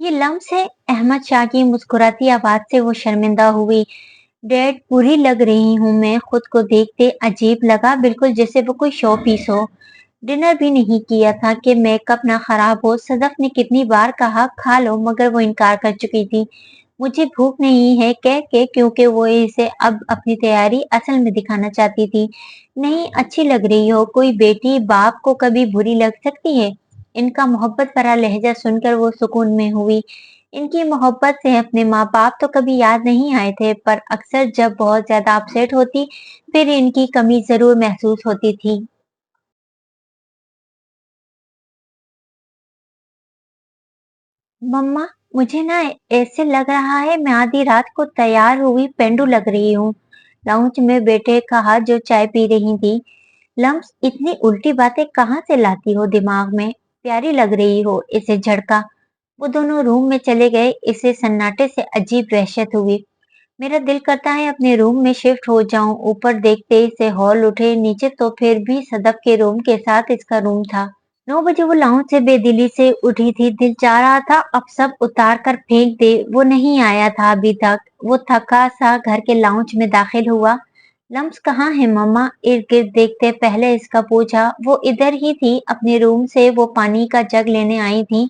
ये लम्स है। अहमद शाह की मुस्कुराती आवाज से वो शर्मिंदा हुई। डैड, बुरी लग रही हूँ मैं। खुद को देखते अजीब लगा, बिल्कुल जैसे वो कोई शो पीस हो। डिनर भी नहीं किया था कि मेकअप ना खराब हो। सदफ ने कितनी बार कहा खा लो, मगर वो इनकार कर चुकी थी। मुझे भूख नहीं है कह के, क्योंकि वो इसे अब अपनी तैयारी असल में दिखाना चाहती थी। नहीं, अच्छी लग रही हो। कोई बेटी बाप को कभी बुरी लग सकती है? इनका मोहब्बत भरा लहजा सुनकर वो सुकून में हुई। इनकी मोहब्बत से अपने माँ बाप तो कभी याद नहीं आए थे, पर अक्सर जब बहुत ज्यादा अपसेट होती फिर इनकी कमी जरूर महसूस होती थी। मम्मा, मुझे ना ऐसे लग रहा है मैं आधी रात को तैयार हुई पेंडू लग रही हूँ। लाउंज में बेटे कहा जो चाय पी रही थी। लम्स, इतनी उल्टी बातें कहाँ से लाती हो दिमाग में? प्यारी लग रही हो, इसे झड़का। वो दोनों रूम में चले गए। इसे सन्नाटे से अजीब वहशत हुई। मेरा दिल करता है अपने रूम में शिफ्ट हो जाऊं। ऊपर देखते से हॉल उठे, नीचे तो फिर भी सदफ के रूम के साथ इसका रूम था। 9 बजे वो लाउंज से बेदिली से उठी थी। दिल चाह रहा था अब सब उतार कर फेंक दे। वो नहीं आया था अभी तक। वो थका सा घर के लाउंज में दाखिल हुआ। लम्स कहाँ है मम्मा? इर्द गिर्द देखते पहले इसका पूछा। वो इधर ही थी, अपने रूम से वो पानी का जग लेने आई थी।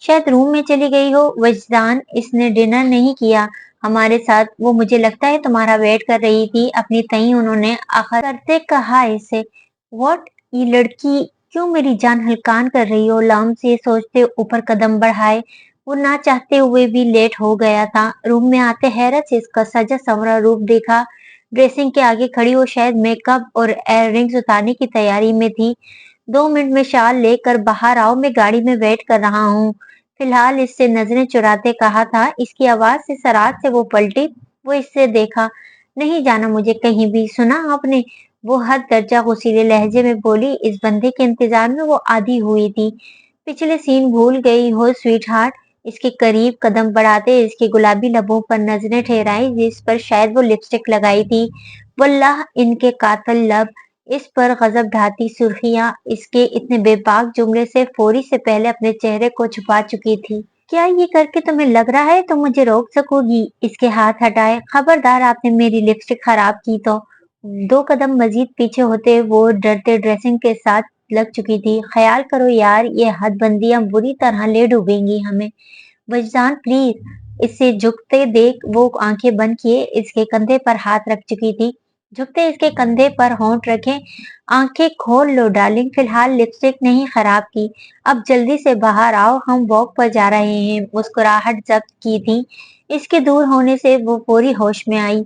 शायद रूम में चली गई हो। वजदान, इसने डिनर नहीं किया हमारे साथ। वो मुझे लगता है तुम्हारा वेट कर रही थी अपनी तई, उन्होंने आखिर करते कहा इसे। व्हाट? ये लड़की क्यों मेरी जान हलकान कर रही हो? लम्स ये सोचते ऊपर कदम बढ़ाए। वो ना चाहते हुए भी लेट हो गया था। रूम में आते हैरत से इसका सजा संवरा रूप देखा। ड्रेसिंग के आगे खड़ी वो शायद मेकअप और इयररिंग्स उतारने की तैयारी में थी। 2 मिनट में शाल लेकर बाहर आओ, मैं गाड़ी में वेट कर रहा हूँ। फिलहाल इससे नजरें चुराते कहा था। इसकी आवाज से सरात से वो पलटी। वो इससे देखा। नहीं जाना मुझे कहीं भी, सुना आपने? वो हद दर्जा गुस्सीले लहजे में बोली। इस बंदे के इंतजार में वो आधी हुई थी। पिछले सीन भूल गई हो स्वीट हार्ट? इसके करीब कदम बढ़ाते इसके गुलाबी लबों पर नजरें ठहराई, जिस पर शायद वो लिपस्टिक लगाई थी। वल्लाह, इनके कातिल लब। इस पर गजब ढाती सुर्खियां इसके इतने बेबाक जुमले से फौरी से पहले अपने चेहरे को छुपा चुकी थी। क्या ये करके तुम्हें लग रहा है तुम मुझे रोक सकोगी? इसके हाथ हटाए। खबरदार, आपने मेरी लिपस्टिक खराब की तो। 2 कदम मजीद पीछे होते वो डरते ड्रेसिंग के साथ लग चुकी थी। ख्याल करो यार, ये हदबंदियां बुरी तरह ले डूबेंगी हमें। वजदान प्लीज। इससे झुकते देख वो आंखें बंद किए इसके कंधे पर हाथ रख चुकी थी। झुकते इसके कंधे पर होंठ रखे। आंखें खोल लो डार्लिंग, फिलहाल लिपस्टिक नहीं खराब की। अब जल्दी से बाहर आओ, हम वॉक पर जा रहे हैं। मुस्कुराहट जब्त की थी। इसके दूर होने से वो पूरी होश में आई।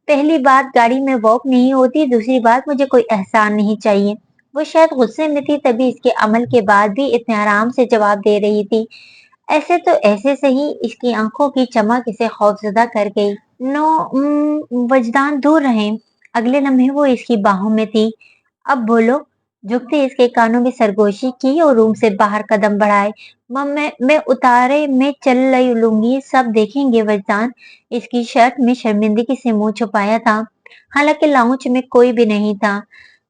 पहली बात, गाड़ी में वॉक नहीं होती। दूसरी बात, मुझे कोई एहसान नहीं चाहिए। वो शायद गुस्से में थी, तभी इसके अमल के बाद भी इतने आराम से जवाब दे रही थी। ऐसे तो ऐसे सही। इसकी आंखों की चमक इसे खौफजदा कर गई। नो, वजदान दूर रहे। अगले लम्हे वो इसकी बाहों में थी। अब बोलो। झुकते इसके कानों में सरगोशी की और रूम से बाहर कदम बढ़ाए। मम, मैं उतारे में चल रही लूंगी, सब देखेंगे। वजदान, इसकी शर्ट में शर्मिंदगी से मुंह छुपाया था। हालांकि लाउंज में कोई भी नहीं था।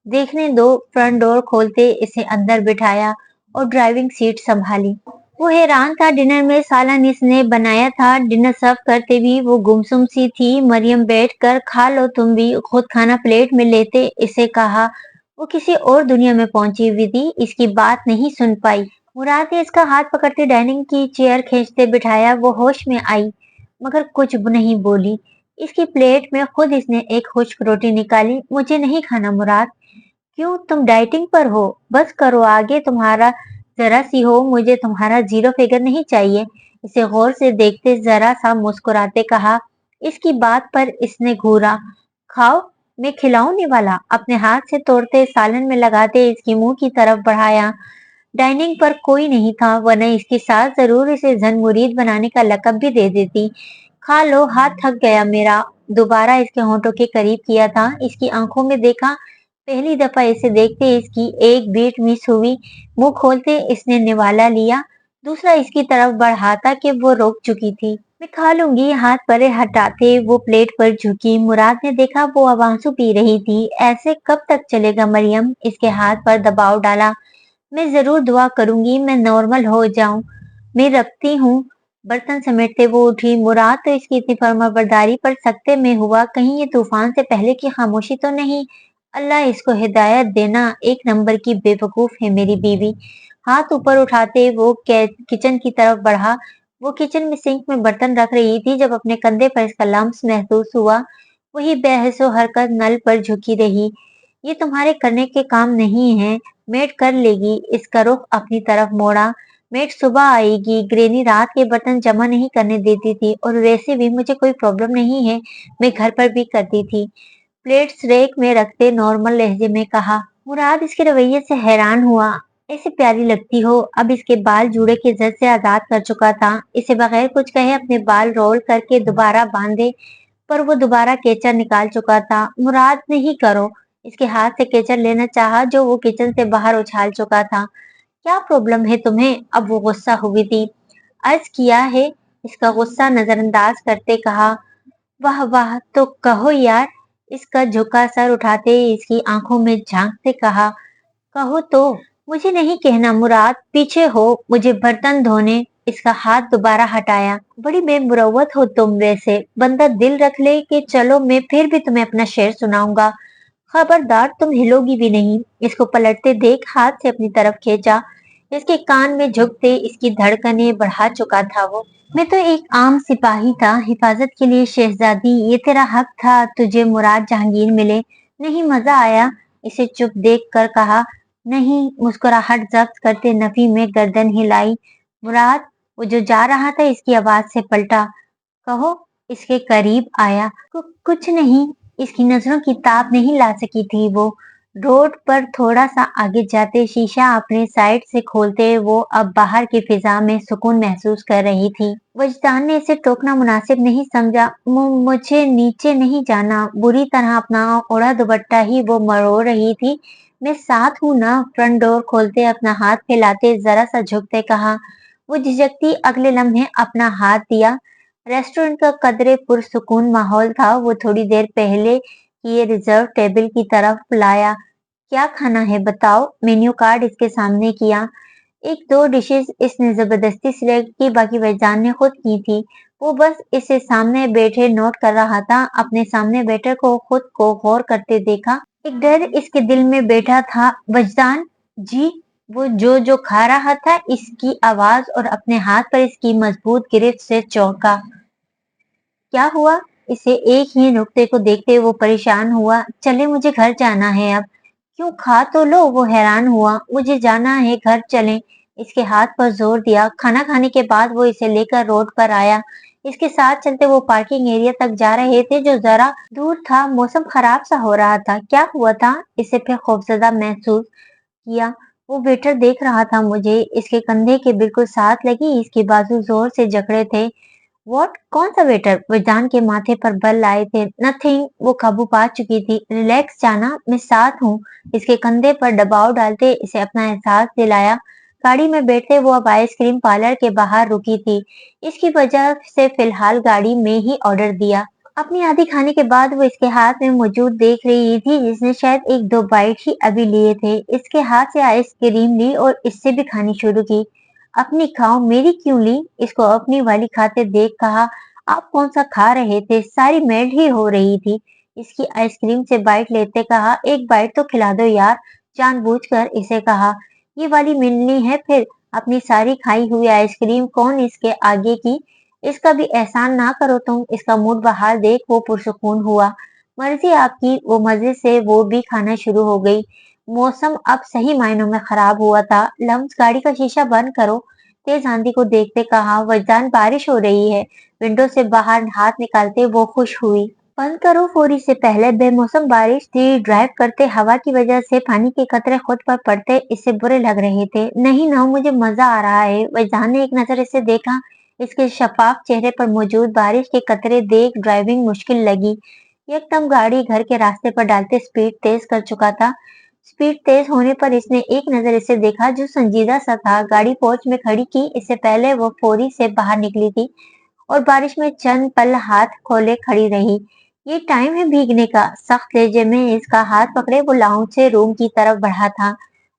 देखने दो। फ्रंट डोर खोलते इसे अंदर बिठाया और ड्राइविंग सीट संभाली। वो हैरान था। डिनर में सालन इसने बनाया था। डिनर सर्व करते भी वो गुमसुम सी थी। मरियम, बैठ कर खा लो तुम भी। खुद खाना प्लेट में लेते इसे कहा। वो किसी और दुनिया में पहुंची हुई थी, इसकी बात नहीं सुन पाई। मुराद ने इसका हाथ पकड़ते डाइनिंग की चेयर खींचते बिठाया। वो होश में आई, मगर कुछ नहीं बोली। इसकी प्लेट में खुद इसने एक खुश्क रोटी निकाली। मुझे नहीं खाना मुराद। क्यों, तुम डाइटिंग पर हो? बस करो, आगे तुम्हारा जरा सी हो। मुझे तुम्हारा जीरो फिगर नहीं चाहिए। इसे गौर से देखते जरा सा मुस्कुराते कहा। इसकी बात पर इसने घूरा। खाओ, मैं खिलाऊंने वाला। अपने हाथ से तोड़ते सालन में लगाते इसकी मुंह की तरफ बढ़ाया। डाइनिंग पर कोई नहीं था, वरना इसकी सास जरूर इसे जन मुरीद बनाने का लकब भी दे देती। खा लो, हाथ थक गया मेरा। दोबारा इसके होंठों के करीब किया था। इसकी आंखों में देखा। पहली दफा इसे देखते इसकी एक बीट मिस हुई। मुंह खोलते इसने निवाला लिया। दूसरा इसकी तरफ बढ़ाता कि वो रोक चुकी थी। मैं खा लूंगी। हाथ परे हटाते वो प्लेट पर झुकी। मुराद ने देखा वो अब आंसू पी रही थी। ऐसे कब तक चलेगा मरियम? इसके हाथ पर दबाव डाला। मैं जरूर दुआ करूंगी मैं नॉर्मल हो जाऊं। मैं रखती हूँ। बर्तन समेटते वो उठी। मुराद तो इसकी इतनी फर्माबरदारी पर सकते में हुआ, कहीं ये तूफान से पहले की खामोशी तो नहीं। अल्लाह इसको हिदायत देना, एक नंबर की बेवकूफ है मेरी बीवी। हाथ ऊपर उठाते वो किचन की तरफ बढ़ा। वो किचन में सिंक में बर्तन रख रही थी जब अपने कंधे पर इसका लम्स महसूस हुआ। वही बेहसो हरकत, नल पर झुकी रही। ये तुम्हारे करने के काम नहीं है, मेड कर लेगी। इसका रुख अपनी तरफ मोड़ा। मेड सुबह आएगी, ग्रेनी रात के बर्तन जमा नहीं करने देती थी, और वैसे भी मुझे कोई प्रॉब्लम नहीं है, मैं घर पर भी करती थी। प्लेट्स रेक में रखते नॉर्मल लहजे में कहा। मुराद इसके रवैये से हैरान हुआ। ऐसे प्यारी लगती हो। अब इसके बाल जूड़े के जद से आजाद कर चुका था। इसे बगैर कुछ कहे अपने बाल रोल करके दोबारा बांधे, पर वो दोबारा केचर निकाल चुका था। मुराद नहीं करो। इसके हाथ से केचर लेना चाहा जो वो किचन से बाहर उछाल चुका था। क्या प्रॉब्लम है तुम्हें? अब वो गुस्सा हुई थी। अर्ज किया है, इसका गुस्सा नजरअंदाज करते कहा। वाह वाह, तो कहो यार। इसका झुका सर उठाते इसकी आंखों में झांकते कहा। कहो तो। मुझे नहीं कहना मुराद, पीछे हो, मुझे बर्तन धोने। इसका हाथ दोबारा हटाया। बड़ी बेमुरवत हो तुम वैसे। बंदा दिल रख ले कि चलो मैं फिर भी तुम्हें अपना शेर सुनाऊंगा। खबरदार, तुम हिलोगी भी नहीं। इसको पलटते देख हाथ से अपनी तरफ खींचा। इसके कान में झुकते इसकी धड़कनें बढ़ा चुका था वो। मैं तो एक आम सिपाही था, हिफाजत के लिए शहजादी। ये तेरा हक था तुझे मुराद जहांगीर मिले। नहीं मजा आया? इसे चुप देख कर कहा। नहीं, मुस्कुराहट जब्त करते नफी में गर्दन हिलाई। मुराद, वो जो जा रहा था इसकी आवाज से पलटा। कहो। इसके करीब आया। कुछ नहीं। इसकी नजरों की ताप नहीं ला सकी थी वो। रोड पर थोड़ा सा आगे जाते शीशा अपने साइड से खोलते वो अब बाहर की फिजा में सुकून महसूस कर रही थी। वजदान ने इसे टोकना मुनासिब नहीं समझा। मुझे नीचे नहीं जाना। बुरी तरह अपना ओढ़ा दुपट्टा ही वो मरोड़ रही थी। मैं साथ हूं ना। फ्रंट डोर खोलते अपना हाथ फैलाते जरा सा झुकते कहा। वो झिझकती अगले लम्हे अपना हाथ दिया। रेस्टोरेंट का कदरे पुरसुकून माहौल था। वो थोड़ी देर पहले किए रिजर्व टेबल की तरफ लाया। क्या खाना है बताओ? मेन्यू कार्ड इसके सामने किया। एक दो डिशेस इसने जबरदस्ती सिलेक्ट की, बाकी वजदान ने खुद की थी। वो बस इसे सामने बैठे नोट कर रहा था। अपने सामने बैठे को खुद को गौर करते देखा। एक डर इसके दिल में बैठा था। वजदान जी। वो जो खा रहा था इसकी आवाज और अपने हाथ पर इसकी मजबूत गिरफ्त से चौंका। क्या हुआ? इसे एक ही नुक्ते को देखते वो परेशान हुआ। चले, मुझे घर जाना है अब। क्यों, खा तो लो। वो हैरान हुआ। मुझे जाना है, घर चलें। इसके हाथ पर जोर दिया। खाना खाने के बाद वो इसे लेकर रोड पर आया। इसके साथ चलते वो पार्किंग एरिया तक जा रहे थे जो जरा दूर था। मौसम खराब सा हो रहा था। क्या हुआ था? इसे फिर खौफजदा महसूस किया। वो वेटर देख रहा था मुझे। इसके कंधे के बिल्कुल साथ लगी इसके बाजू जोर से जकड़े थे। व्हाट? कौन सा वेटर? विजान के माथे पर बल लाए थे। नथिंग। वो काबू पा चुकी थी। रिलैक्स जाना, मैं साथ हूँ। इसके कंधे पर दबाव डालते इसे अपना एहसास दिलाया। गाड़ी में बैठते वो अब आइसक्रीम पार्लर के बाहर रुकी थी। इसकी वजह से फिलहाल गाड़ी में ही ऑर्डर दिया। अपनी आधी खाने के बाद वो इसके हाथ में मौजूद देख रही थी जिसने शायद एक दो बाइट ही अभी लिए थे। इसके हाथ से आइसक्रीम ली और इससे भी खानी शुरू की। अपनी खाओ, मेरी क्यों ली? इसको अपनी वाली खाते देख कहा। आप कौन सा खा रहे थे? सारी मेल्ट ही हो रही थी। इसकी आइसक्रीम से बाइट लेते कहा। एक बाइट तो खिला दो यार। जानबूझकर इसे कहा। ये वाली मिलनी है फिर? अपनी सारी खाई हुई आइसक्रीम कौन इसके आगे की? इसका भी एहसान ना करो तुम। इसका मूड बहाल देख वो पुरसुकून हुआ। मर्जी आपकी। वो मजे से वो भी खाना शुरू हो गई। मौसम अब सही मायनों में खराब हुआ था। लम्स, गाड़ी का शीशा बंद करो। तेज आंधी को देखते कहा। वजदान, बारिश हो रही है। विंडो से बाहर हाथ निकालते वो खुश हुई। बंद करो फौरी से पहले बेमौसम बारिश थी। ड्राइव करते हवा की वजह से पानी के कतरे खुद पर पड़ते इससे बुरे लग रहे थे। नहीं ना, मुझे मजा आ रहा है। वजदान ने एक नजर इसे देखा। इसके शफाफ चेहरे पर मौजूद बारिश के कतरे देख ड्राइविंग मुश्किल लगी। एकदम गाड़ी घर के रास्ते पर डालते स्पीड तेज कर चुका था। स्पीड तेज होने पर इसने एक नजर इसे देखा जो संजीदा सा था। गाड़ी पोर्च में खड़ी की इससे पहले वो फौरी से बाहर निकली थी और बारिश में चंद पल हाथ खोले खड़ी रही। ये टाइम है भीगने का। सख्त लहजे में इसका हाथ पकड़े वो लाउंज से रूम की तरफ बढ़ा था।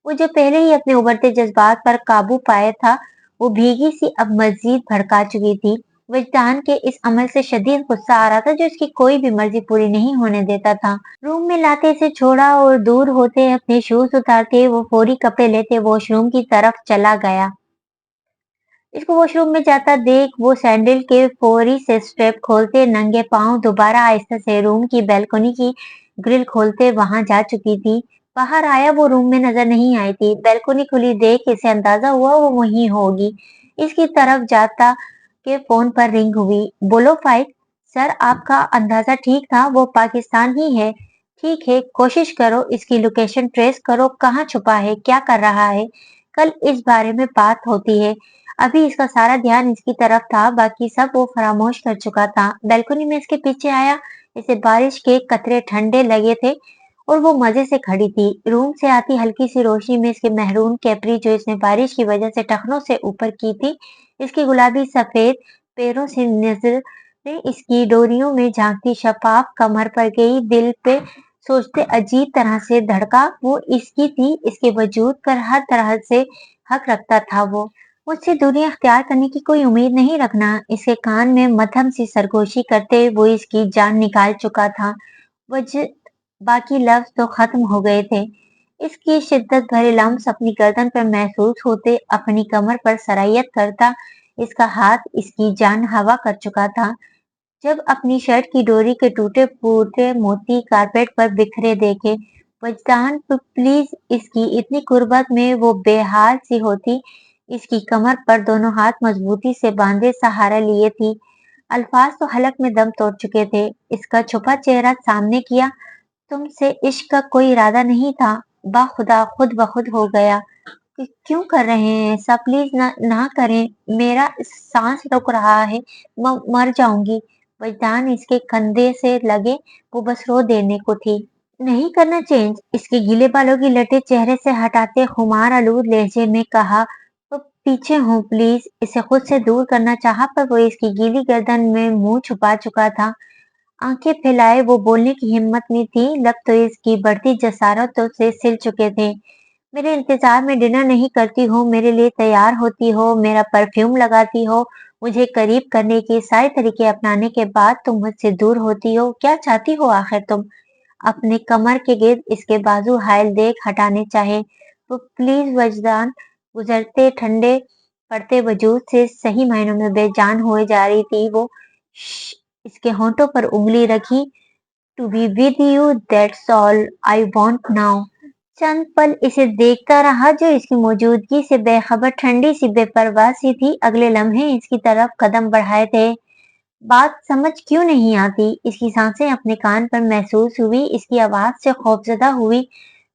वो जो पहले ही अपने उभरते जज्बात पर काबू पाया था वो भीगी सी अब मजीद भड़का चुकी थी। वजदान के इस अमल से शदीद गुस्सा आ रहा था जो इसकी कोई भी मर्जी पूरी नहीं होने देता था। रूम में लाते इसे छोड़ा और दूर होते अपने शूज उतारते वो फौरी कपड़े लेते वॉशरूम की तरफ चला गया। इसको वॉशरूम में जाता देख वो सैंडल के फौरी से स्ट्रेप खोलते नंगे पांव दोबारा आहिस्ता से रूम की बैल्कनी की ग्रिल खोलते वहां जा चुकी थी। बाहर आया वो रूम में नजर नहीं आई थी। बैल्कनी खुली देख इसे अंदाजा हुआ वो वहीं होगी। इसकी तरफ जाता के फोन पर रिंग हुई। बोलो फाइक। सर आपका अंदाजा ठीक था, वो पाकिस्तान ही है। ठीक है, कोशिश करो इसकी लोकेशन ट्रेस करो, कहाँ छुपा है, क्या कर रहा है, कल इस बारे में बात होती है। अभी इसका सारा ध्यान इसकी तरफ था, बाकी सब वो फरामोश कर चुका था। बैल्कनी में इसके पीछे आया। इसे बारिश के कतरे ठंडे लगे थे और वो मजे से खड़ी थी। रूम से आती हल्की सी रोशनी में इसके मेहरून कैपरी जो इसने बारिश की वजह से टखनों से ऊपर की थी, इसकी गुलाबी सफेद पैरों से नजर इसकी डोरियों में झांकती शफाफ कमर पर गई। दिल पे सोचते अजीब तरह से धड़का। वो इसकी थी, इसके वजूद पर हर तरह से हक रखता था। वो मुझसे दूरी अख्तियार करने की कोई उम्मीद नहीं रखना। इसके कान में मध्यम सी सरगोशी करते वो इसकी जान निकाल चुका था। वजह बाकी लफ्ज तो खत्म हो गए थे। इसकी शिद्दत भरे लम्स अपनी गर्दन पर महसूस होते अपनी कमर पर सरायत करता। इसका हाथ इसकी जान हवा कर चुका था। जब अपनी शर्ट की डोरी के टूटे फूटे मोती कारपेट पर बिखरे देखे, वजदान प्लीज इसकी इतनी कुर्बत में वो बेहाल सी होती। इसकी कमर पर दोनों हाथ मजबूती से बांधे सहारा लिए थी। अल्फाज तो हलक में दम तोड़ चुके थे। इसका छुपा चेहरा सामने किया। तुमसे इश्क का कोई इरादा नहीं था, बाखुदा खुद ब खुद हो गया। क्यों कर रहे हैं ऐसा, प्लीज ना करें, मेरा सांस रुक रहा है, मर जाऊंगी। वजदान इसके कंधे से लगे, वो बस रो देने को थी। नहीं करना चेंज, इसके गीले बालों की लटे चेहरे से हटाते खुमार आलूद लहजे में कहा। वो पीछे हूँ प्लीज। इसे खुद से दूर करना चाहा पर वो इसकी गीली गर्दन में मुंह छुपा चुका था। आंखें फैलाए वो बोलने की हिम्मत में थी, लब तो इसकी बढ़ती जसारतों से सिल चुके थे। मेरे इंतजार में डिनर नहीं करती हो, मेरे लिए तैयार होती हो, मेरा परफ्यूम लगाती हो, मुझे करीब करने के सारे तरीके अपनाने के बाद तुम मुझसे दूर होती हो। क्या चाहती हो आखिर तुम? अपने कमर के गिर्द इसके बाजू हायल देख हटाने चाहे तो प्लीज। वजदान गुजरते ठंडे पड़ते वजूद से सही मायनों में बेजान हुए जा रही थी वो। इसके होंठों पर उंगली रखी। To be with you, that's all I want now. चंद पल इसे देखता रहा जो इसकी मौजूदगी से बेखबर ठंडी सी बेपरवाह सी थी। अगले लम्हे इसकी तरफ कदम बढ़ाए थे। बात समझ क्यों नहीं आती। इसकी सांसें अपने कान पर महसूस हुई। इसकी आवाज से खौफजदा हुई।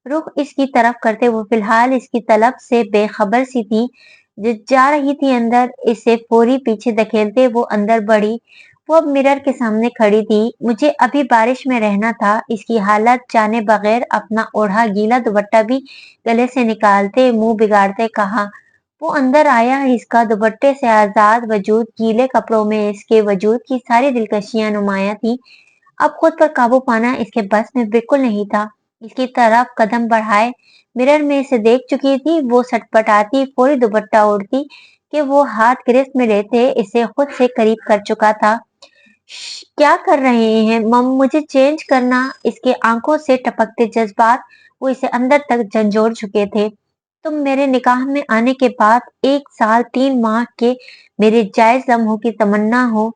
रुख इसकी तरफ करते वो फिलहाल इसकी तलब से बेखबर सी थी। जा रही थी अंदर। इसे फौरी पीछे धकेलते वो अंदर बढ़ी। वो अब मिरर के सामने खड़ी थी। मुझे अभी बारिश में रहना था। इसकी हालत जाने बगैर अपना ओढ़ा गीला दुपट्टा भी गले से निकालते मुंह बिगाड़ते कहा। वो अंदर आया। इसका दुपट्टे से आजाद वजूद गीले कपड़ों में इसके वजूद की सारी दिलकशियां नुमाया थी। अब खुद पर काबू पाना इसके बस में बिल्कुल नहीं था। इसकी तरफ कदम बढ़ाए मिरर में इसे देख चुकी थी। वो सटपटाती फौरी दुपट्टा ओढ़ती कि वो हाथ गिरफ्त में लेते इसे खुद से करीब कर चुका था। क्या कर रहे हैं मम, मुझे चेंज करना। इसके आंखों से टपकते जज्बात वो इसे अंदर तक झंझोड़ चुके थे। तुम मेरे निकाह में आने के बाद 1 साल 3 माह के मेरे जायज लम्हों की तमन्ना हो,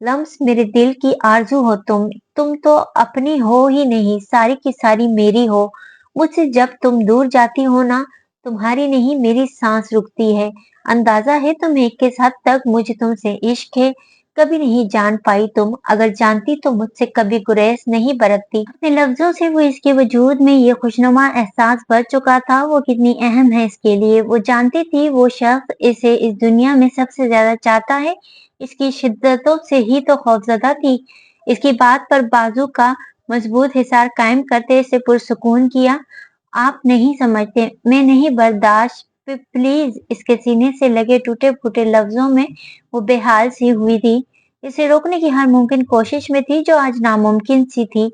लम्स मेरे दिल की आरजू हो। तुम तो अपनी हो ही नहीं, सारी की सारी मेरी हो। मुझसे जब तुम दूर जाती हो ना, तुम्हारी नहीं मेरी सांस रुकती है। अंदाजा है तुम्हें किस हद तक मुझे तुमसे इश्क है। कभी नहीं जान पाई तुम, अगर जानती तो मुझसे कभी गुरेज नहीं बरतती। अपने लफ्जों से वो इसके वजूद में ये खुशनुमा एहसास भर चुका था वो कितनी अहम है इसके लिए। वो जानती थी वो शख्स इसे इस दुनिया में सबसे ज्यादा चाहता है। इसकी शिद्दतों से ही तो खौफजदा थी। इसकी बात पर बाजू का मजबूत हिसार कायम करते इसे पुरसुकून किया। आप नहीं समझते, मैं नहीं बर्दाश्त, प्लीज। इसके सीने से लगे टूटे फूटे लफ्जों में वो बेहाल सी हुई थी। इसे रोकने की हर मुमकिन कोशिश में थी जो आज नामुमकिन सी थी।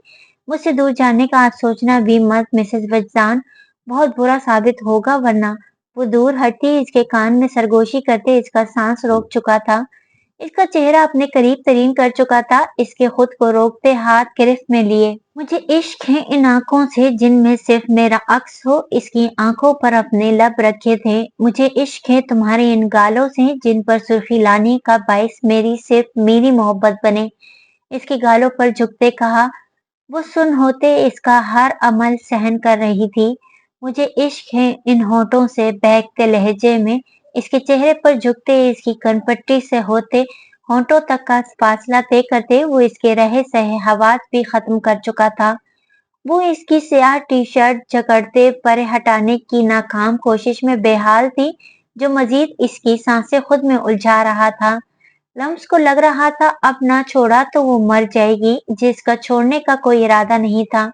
मुझसे दूर जाने का आज सोचना भी मत मिसेस वजदान, बहुत बुरा साबित होगा वरना। वो दूर हटती इसके कान में सरगोशी करते इसका सांस रोक चुका था। इसका चेहरा अपने करीब तरीन कर चुका था, इसके खुद को रोकते हाथ गिरफ्त में लिए। मुझे इश्क है इन आंखों से जिनमें सिर्फ मेरा अक्स हो, इसकी आंखों पर अपने लब रखे थे। मुझे इश्क है तुम्हारे इन गालों से जिन पर सुर्खी लाने का बाइस मेरी सिर्फ मेरी मोहब्बत बने। इसके गालों पर झुकते कहा। वो सुन होते इसका हर अमल सहन कर रही थी। मुझे इश्क है इन होठों से बहकते लहजे में, इसके चेहरे पर झुकते इसकी कनपट्टी से होते होठों तक का फासला तय करते वो इसके रहे सहे हवास भी खत्म कर चुका था। वो इसकी स्याह टी शर्ट जकड़ते परे हटाने की नाकाम कोशिश में बेहाल थी, जो मजीद इसकी सांसें खुद में उलझा रहा था। लम्स को लग रहा था अब ना छोड़ा तो वो मर जाएगी, जिसका छोड़ने का कोई इरादा नहीं था।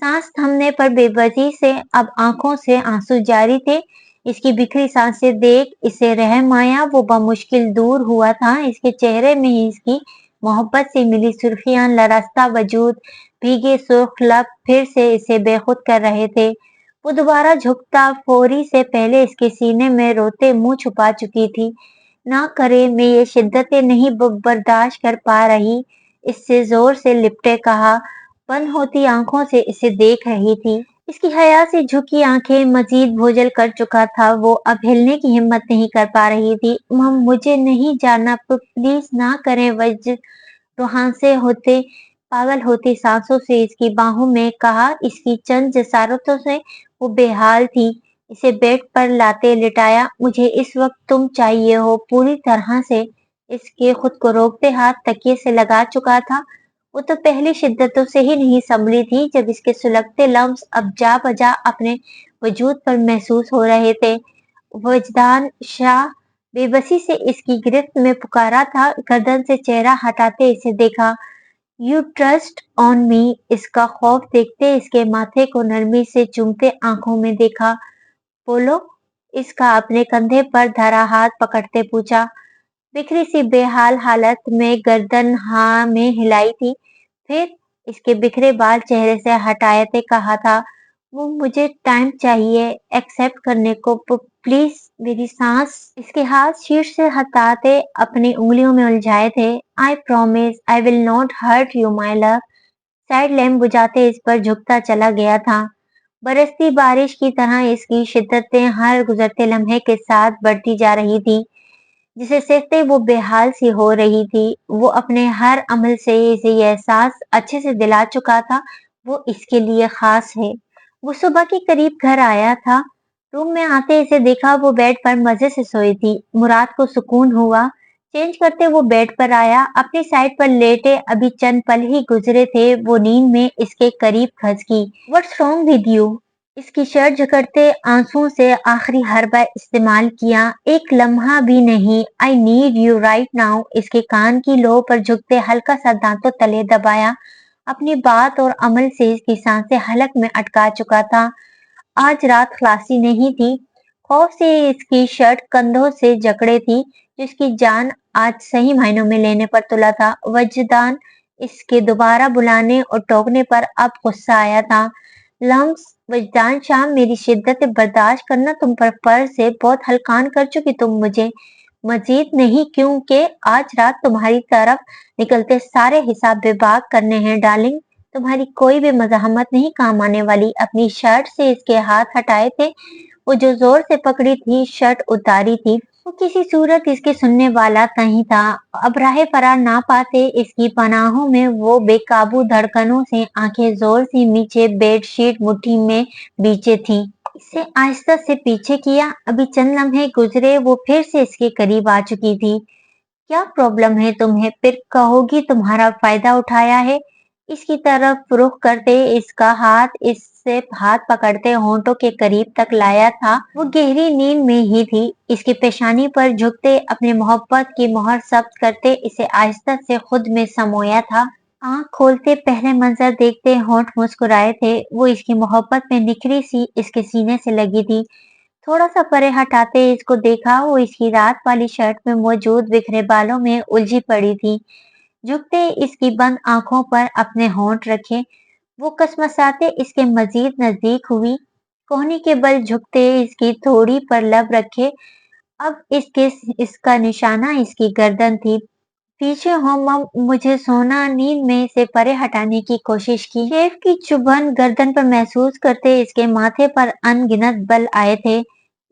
सांस थमने पर बेबसी से अब आंखों से आंसू जारी थे। इसकी बिखरी सांसें देख इसे रहम आया। वो बमुश्किल दूर हुआ था। इसके चेहरे में ही इसकी मोहब्बत से मिली सुर्खियां लरसता वजूद, भीगे सुर्ख लब फिर से इसे बेखुद कर रहे थे। वो दोबारा झुकता फौरी से पहले इसके सीने में रोते मुंह छुपा चुकी थी। ना करे, मैं ये शिद्दतें नहीं बर्दाश्त कर पा रही, इससे जोर से लिपटे कहा। बंद होती आंखों से इसे देख रही थी। इसकी हया से झुकी आंखें मजीद बोझल कर चुका था। वो अब हिलने की हिम्मत नहीं कर पा रही थी। मुझे नहीं जानना, प्लीज ना करें। वज्र रुहान होते पागल होती सांसों से इसकी बाहों में कहा। इसकी चंद जसारतों से वो बेहाल थी। इसे बेड पर लाते लिटाया। मुझे इस वक्त तुम चाहिए हो पूरी तरह से। इसके खुद को रोकते हाथ तकिए से लगा चुका था। वो तो पहली शिद्दतों से ही नहीं संभली थी जब इसके सुलगते लम्स अब जा बजा अपने वजूद पर महसूस हो रहे थे। वजदान शाह बेबसी से इसकी गिरफ्त में पुकारा था। गर्दन से चेहरा हटाते इसे देखा। यू ट्रस्ट ऑन मी, इसका खौफ देखते इसके माथे को नरमी से चूमते आंखों में देखा। बोलो, इसका अपने कंधे पर धरा हाथ पकड़ते पूछा। बिखरी सी बेहाल हालत में गर्दन हाँ में हिलाई थी। फिर इसके बिखरे बाल चेहरे से हटाते कहा था। वो मुझे टाइम चाहिए एक्सेप्ट करने को, प्लीज मेरी सांस। इसके हाथ शीर्ष से हटाते अपनी उंगलियों में उलझाए थे। I promise I will not hurt you my love. Side lamp बुझाते इस पर झुकता चला गया था। बरसती बारिश की तरह इसकी शिद्दतें हर गुजरते लम्हे के साथ बढ़ती जा रही थी। जिसे सीखते वो बेहाल सी हो रही थी। वो अपने हर अमल से इसे ये एहसास अच्छे से दिला चुका था, वो इसके लिए खास है। वो सुबह के करीब घर आया था। रूम में आते इसे देखा। वो बेड पर मजे से सोई थी। मुराद को सुकून हुआ। चेंज करते वो बेड पर आया। अपनी साइड पर लेटे अभी चंद पल ही गुजरे थे, वो नींद में इसके करीब खस की। What's wrong with you? इसकी शर्ट जकड़ते आंसुओं से आखिरी हरबा इस्तेमाल किया। एक लम्हा भी नहीं। I need you right now. इसके कान की लो पर झुकते हल्का सा दांतों तले दबाया। अपनी बात और अमल से इसकी सांसें हलक में अटका चुका था। आज रात खलासी नहीं थी। खौफ से इसकी शर्ट कंधों से जकड़े थी, जिसकी जान आज सही मायनों में लेने पर तुला था। वजदान इसके दोबारा बुलाने और टोकने पर अब गुस्सा आया था। लम्स, वजदान शाम, मेरी शिद्दत बर्दाश्त करना तुम पर फर्ज है। बहुत हल्कान कर चुकी तुम मुझे। मजीद नहीं, क्योंकि आज रात तुम्हारी तरफ निकलते सारे हिसाब बेबाक करने हैं डार्लिंग। तुम्हारी कोई भी मज़ाहमत नहीं काम आने वाली। अपनी शर्ट से इसके हाथ हटाए थे। वो जो जोर से पकड़ी थी, शर्ट उतारी थी। वो किसी सूरत इसके सुनने वाला नहीं था। अब राह फरार ना पाते इसकी पनाहों में वो बेकाबू धड़कनों से आंखें जोर से नीचे बेडशीट मुट्ठी में बीचे थी। इसे आहिस्ता से पीछे किया। अभी चंद लम्हे गुजरे वो फिर से इसके करीब आ चुकी थी। क्या प्रॉब्लम है तुम्हें? फिर कहोगी तुम्हारा फायदा उठाया है। इसकी तरफ रुख करते इसका हाथ इससे हाथ पकड़ते होंठों के करीब तक लाया था। वो गहरी नींद में ही थी। इसकी पेशानी पर झुकते अपने मोहब्बत की मोहर जब्त करते इसे आहिस्ता से खुद में समोया था। आंख खोलते पहले मंजर देखते होंठ मुस्कुराए थे। वो इसकी मोहब्बत में निखरी सी इसके सीने से लगी थी। थोड़ा सा परे हटाते इसको देखा। वो इसकी रात वाली शर्ट में मौजूद बिखरे बालों में उलझी पड़ी थी। झुकते इसकी बंद आंखों पर अपने होंठ रखे। वो कसमसाते इसके मजीद नजदीक हुई। कोहनी के बल झुकते इसकी थोड़ी पर लब रखे। अब इसका निशाना इसकी गर्दन थी। पीछे हो मम, मुझे सोना। नींद में इसे परे हटाने की कोशिश की। शेव की चुभन गर्दन पर महसूस करते इसके माथे पर अनगिनत बल आए थे।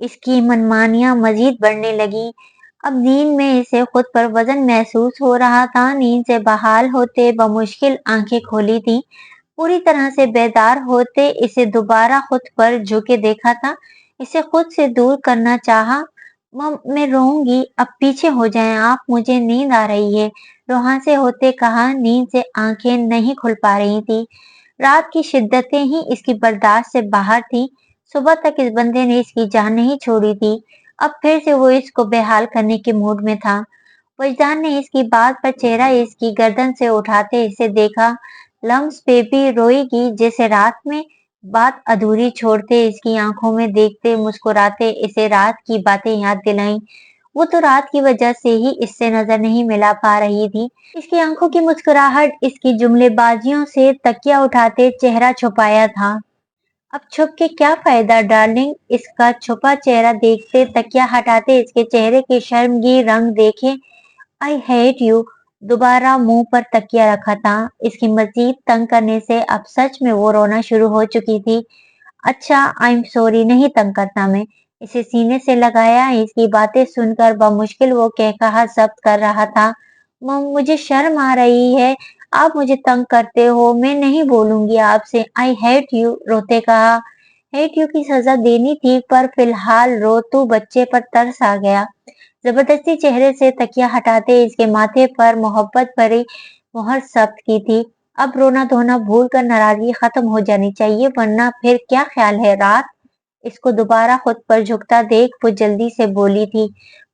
इसकी मनमानियां मजीद बढ़ने लगी। अब नींद में इसे खुद पर वजन महसूस हो रहा था। नींद से बहाल होते बमुश्किल आंखें खोली थी। पूरी तरह से बेदार होते इसे दोबारा खुद पर झुके देखा था। इसे खुद से दूर करना चाहा। मम, मैं रोऊंगी, अब पीछे हो जाएं आप, मुझे नींद आ रही है। रोहा से होते कहा। नींद से आंखें नहीं खुल पा रही थी। रात की शिद्दतें ही इसकी बर्दाश्त से बाहर थी। सुबह तक इस बंदे ने इसकी जान नहीं छोड़ी थी। अब फिर से वो इसको बेहाल करने के मूड में था। वजदान ने इसकी बात पर चेहरा इसकी गर्दन से उठाते इसे देखा। लम्स बेबी रोएगी जैसे रात में। बात अधूरी छोड़ते इसकी आंखों में देखते मुस्कुराते इसे रात की बातें याद दिलाईं। वो तो रात की वजह से ही इससे नजर नहीं मिला पा रही थी। इसकी आंखों की मुस्कुराहट इसकी जुमलेबाजियों से तकिया उठाते चेहरा छुपाया था। अब छुप के क्या फायदा डार्लिंग। इसका छुपा चेहरा देखते तकिया हटाते इसके चेहरे के शर्मगीन रंग देखे। I hate you. दोबारा मुंह पर तकिया रखा था। इसकी मजीद तंग करने से अब सच में वो रोना शुरू हो चुकी थी। अच्छा, आई एम सॉरी, नहीं तंग करता मैं। इसे सीने से लगाया। इसकी बातें सुनकर बमुश्किल वो कहकहा जब्त कर रहा था। मम, मुझे शर्म आ रही है। आप मुझे तंग करते हो, मैं नहीं बोलूंगी आपसे। आई हेट यू, रोते कहा। हेट यू की सजा देनी थी, पर फिलहाल रो तू, बच्चे पर तरस आ गया। जबरदस्ती चेहरे से तकिया हटाते इसके माथे पर मोहब्बत भरी मोहर जब्त की थी। अब रोना धोना भूल कर नाराजगी खत्म हो जानी चाहिए, वरना फिर क्या ख्याल है रात। इसको दोबारा खुद पर झुकता देख वो जल्दी से बोली थी।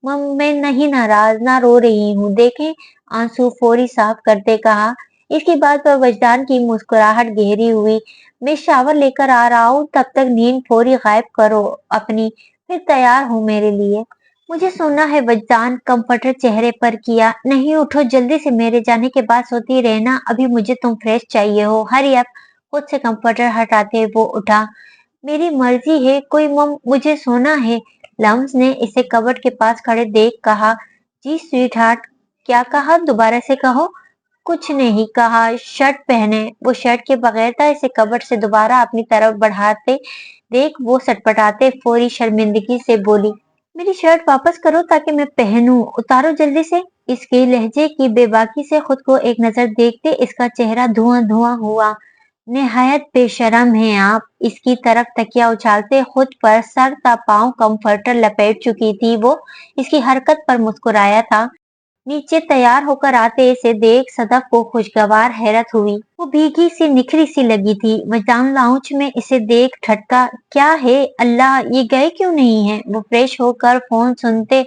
मम, मैं नहीं नाराज, ना रो रही हूँ, देखें। आंसू फौरी साफ करते कहा। इसकी बात पर वजदान की मुस्कुराहट गहरी हुई। मैं शावर लेकर आ रहा हूँ, तब तक नींद फौरी गायब करो अपनी, फिर तैयार हूँ मेरे लिए। मुझे सोना है, वजदान कंफर्टर चेहरे पर किया। नहीं, उठो जल्दी से, मेरे जाने के बाद सोती रहना, अभी मुझे तुम फ्रेश चाहिए हो। Hurry up. खुद से कंफर्टर हटाते वो उठा। मेरी मर्जी है कोई मम, मुझे सोना है। लम्स ने इसे कबर्ड के पास खड़े देख कहा। जी स्वीट हार्ट। क्या कहा, दोबारा से कहो। कुछ नहीं कहा, शर्ट पहने। वो शर्ट के बगैर था। इसे कबर्ड से दोबारा अपनी तरफ बढ़ाते देख वो सटपटाते फौरी शर्मिंदगी से बोली। मेरी शर्ट वापस करो ताकि मैं पहनूं, उतारो जल्दी से। इसके लहजे की बेबाकी से खुद को एक नजर देखते इसका चेहरा धुआं धुआं हुआ। निहायत बेशरम हैं आप। इसकी तरफ तकिया उछालते खुद पर सर ता पांव कंफर्टर लपेट चुकी थी वो। इसकी हरकत पर मुस्कुराया था। नीचे तैयार होकर आते इसे देख सदफ को खुशगवार हैरत हुई। वो भीगी सी निखरी सी लगी थी। मजान लाउंज में इसे देख ठटका। क्या है अल्लाह, ये गए क्यों नहीं है। वो फ्रेश होकर फोन सुनते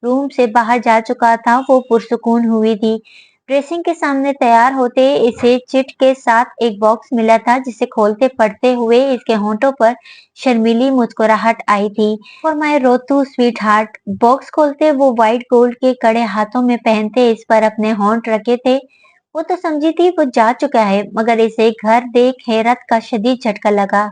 रूम से बाहर जा चुका था। वो पुरसुकून हुई थी। ड्रेसिंग के सामने तैयार होते इसे चिट के साथ एक बॉक्स मिला था, जिसे खोलते पढ़ते हुए इसके होंठों पर शर्मीली मुस्कुराहट आई थी। फॉर माई रोतू स्वीट हार्ट। बॉक्स खोलते वो व्हाइट गोल्ड के कड़े हाथों में पहनते इस पर अपने होंठ रखे थे। वो तो समझी थी वो जा चुका है, मगर इसे घर देख हैरत का शदीद झटका लगा।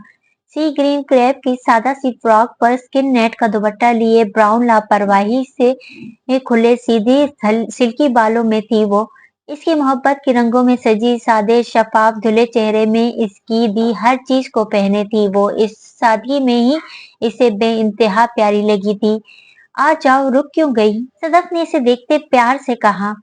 सी ग्रीन क्रेप की सादा सी फ्रॉक पर स्किन नेट का दुपट्टा लिए ब्राउन लापरवाही से खुले सीधे सिल्की बालों में थी वो। इसकी मोहब्बत के रंगों में सजी सादे शफाफ धुले चेहरे में इसकी दी हर चीज को पहने थी वो। इस सादगी में ही इसे बेइंतहा प्यारी लगी थी। आ जाओ, रुक क्यों गई। सदफ ने इसे देखते प्यार से कहा।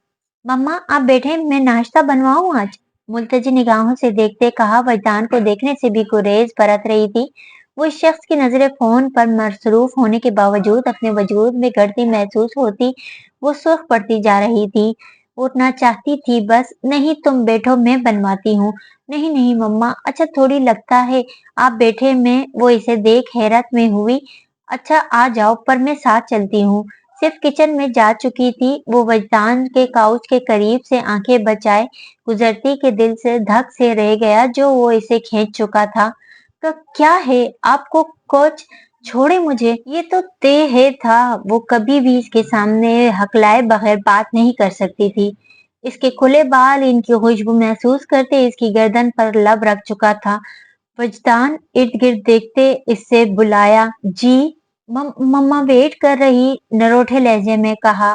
मम्मा आप बैठे, मैं नाश्ता बनवाऊं आज। मुल्तजी निगाहों से देखते कहा। वजदान को देखने से भी गुरेज बरत रही थी। वो इस शख्स की नजरें फोन पर मसरूफ होने के बावजूद अपने वजूद में गर्दी महसूस होती वो सुर्ख पड़ती जा रही थी। उठना चाहती थी बस। नहीं तुम बैठो, मैं बनवाती हूँ। नहीं नहीं मम्मा, अच्छा थोड़ी लगता है आप बैठे में। वो इसे देख हैरत में हुई। अच्छा आ जाओ, पर मैं साथ चलती हूँ। सिर्फ किचन में जा चुकी थी वो। वजदान के काउच के करीब से आंखें बचाए गुजरती के दिल से धक से रह गया जो वो इसे खींच चुका था। तो क्या है आपको कोच, छोड़े मुझे। ये तो तय है था। वो कभी भी इसके सामने हकलाए बगैर बात नहीं कर सकती थी। इसके खुले बाल इनकी खुशबू महसूस करते इसकी गर्दन पर लब रख चुका था। वजदान इर्द गिर्द देखते इससे बुलाया। जी मम्मा वेट कर रही, नरोठे लहजे में कहा।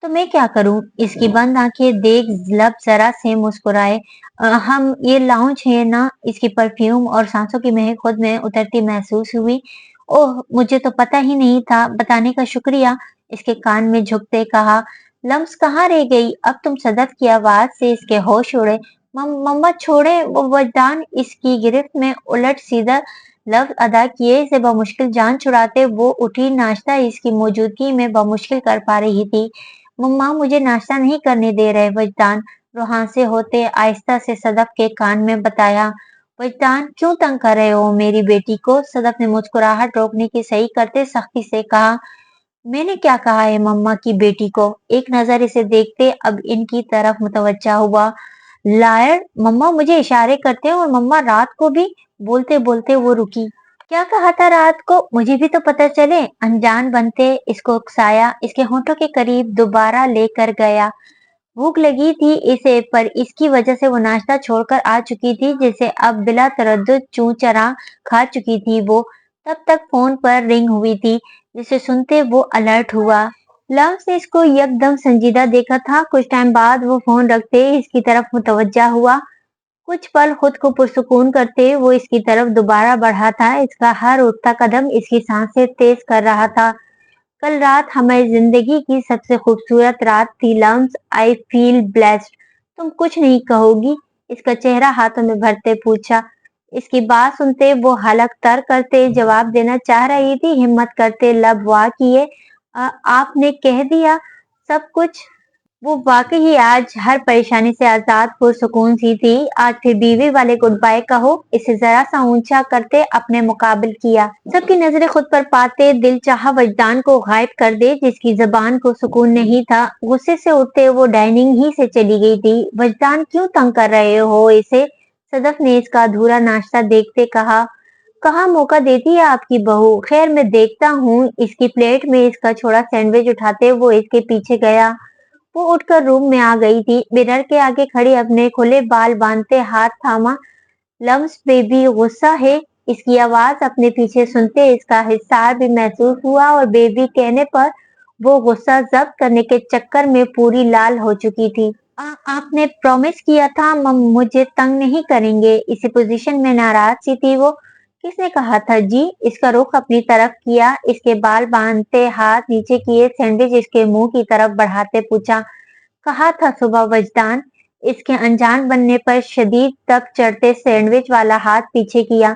तो मैं क्या करूं? इसकी बंद आंखें देख लब जरा से मुस्कुराए। हम ये लाउंज है ना? इसकी परफ्यूम और सांसों की महक खुद में उतरती महसूस हुई। ओह मुझे तो पता ही नहीं था, बताने का शुक्रिया। इसके कान में झुकते कहा। लम्स कहाँ रह गई? अब तुम सदफ की आवाज से इसके होश उड़े। मम्मा छोड़े वो वजदान इसकी गिरफ्त में उलट सीधा लफ्ज अदा किए इसे बमुश्किल जान छुड़ाते वो उठी। नाश्ता इसकी मौजूदगी में बमुश्किल कर पा रही थी। मम्मा मुझे नाश्ता नहीं करने दे रहे वजदान रूहान से होते आहिस्ता से सदफ के कान में बताया। वजदान क्यों तंग कर रहे हो मेरी बेटी को? सदफ ने मुस्कुराहट रोकने की सही करते सख्ती से कहा। मैंने क्या कहा है मम्मा की बेटी को? एक नजर इसे देखते अब इनकी तरफ मुतवज्जा हुआ। लायर मम्मा मुझे इशारे करते हैं और मम्मा रात को भी। बोलते बोलते वो रुकी। क्या कहा था रात को? मुझे भी तो पता चले। अनजान बनते इसको उकसाया, इसके होंठों के करीब दोबारा लेकर गया। भूख लगी थी इसे पर इसकी वजह से वो नाश्ता छोड़कर आ चुकी थी जिसे अब बिला तरद्दुद चूं चरा खा चुकी थी वो। तब तक फोन पर रिंग हुई थी जिसे सुनते वो अलर्ट हुआ। लव्स ने इसको यकदम संजीदा देखा था। कुछ टाइम बाद वो फोन रखते इसकी तरफ मुतवज्जा हुआ। कुछ पल खुद को पुरसुकून करते वो इसकी तरफ दोबारा बढ़ा था। इसका हर उठता कदम इसकी सांसें तेज कर रहा था। कल रात हमारी जिंदगी की सबसे खूबसूरत रात थी लम्स। I feel blessed. तुम कुछ नहीं कहोगी? इसका चेहरा हाथों में भरते पूछा। इसकी बात सुनते वो हलक तर करते जवाब देना चाह रही थी, हिम्मत करते लब वाह किए। आपने कह दिया सब कुछ? वो वाकई ही आज हर परेशानी से आजाद पुरसुकून सी थी। आज फिर बीवी वाले गुड बाय कहो। इसे जरा सा ऊंचा करते अपने मुकाबिल किया। सबकी नजरें खुद पर पाते दिल चाहा वजदान को गायब कर दे जिसकी जबान को सुकून नहीं था। गुस्से से उठते वो डाइनिंग ही से चली गई थी। वजदान क्यों तंग कर रहे हो इसे? सदफ ने इसका अधूरा नाश्ता देखते कहा। कहाँ मौका देती है आपकी बहू। खैर मैं देखता हूँ। इसकी प्लेट में इसका छोड़ा सैंडविच उठाते वो इसके पीछे गया। वो उठकर रूम में आ गई थी। मिरर के आगे खड़ी अपने खुले बाल बांधते हाथ थामा। लम्स बेबी गुस्सा है? इसकी आवाज अपने पीछे सुनते इसका हिस्सार भी महसूस हुआ और बेबी कहने पर वो गुस्सा जब्त करने के चक्कर में पूरी लाल हो चुकी थी। आपने प्रॉमिस किया था मुझे तंग नहीं करेंगे। इसी पोजीशन में नाराज सी थी वो। किसने कहा था जी? इसका रुख अपनी तरफ किया। इसके बाल बांधते हाथ नीचे किए सैंडविच इसके मुंह की तरफ बढ़ाते पूछा। कहा था सुबह वजदान। इसके अनजान बनने पर शदीद तक चढ़ते सैंडविच वाला हाथ पीछे किया।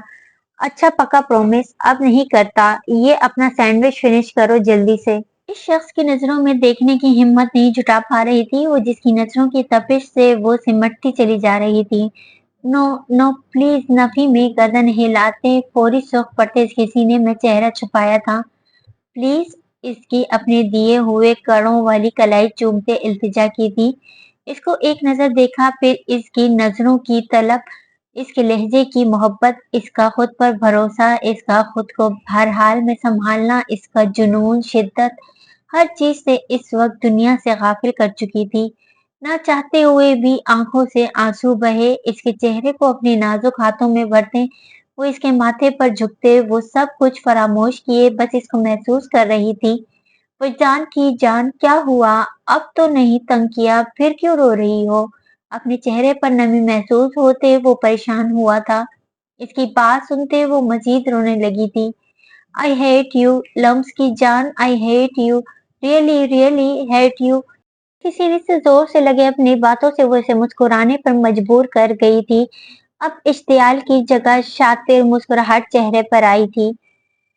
अच्छा पक्का प्रॉमिस अब नहीं करता। ये अपना सैंडविच फिनिश करो जल्दी से। इस शख्स की नजरों में देखने की हिम्मत नहीं जुटा पा रही थी वो जिसकी नजरों की तपिश से वो सिमटती चली जा रही थी। No no please. नफी में गर्दन हिलाते फौरी सुख पड़ते इसके सीने में चेहरा छुपाया था। प्लीज। इसकी अपने दिए हुए कड़ों वाली कलाई चूमते इल्तिजा की थी। इसको एक नजर देखा फिर इसकी नजरों की तलब, इसके लहजे की मोहब्बत, इसका खुद पर भरोसा, इसका खुद को हर हाल में संभालना, इसका जुनून, शिद्दत, हर चीज से इस वक्त दुनिया से गाफिल कर चुकी थी। ना चाहते हुए भी आंखों से आंसू बहे इसके चेहरे को अपने नाजुक हाथों में भरते वो इसके माथे पर झुकते वो सब कुछ फरामोश किए बस इसको महसूस कर रही थी। वो जान की जान क्या हुआ? अब तो नहीं तंग किया, फिर क्यों रो रही हो? अपने चेहरे पर नमी महसूस होते वो परेशान हुआ था। इसकी बात सुनते वो मजीद रोने लगी थी। आई हेट यू लम्स की जान। I hate you. Really really hate you. किसी ने से जोर से लगे अपनी बातों से वो इसे मुस्कुराने पर मजबूर कर गई थी। अब इश्तियाल की जगह शातिर मुस्कुराहट चेहरे पर आई थी।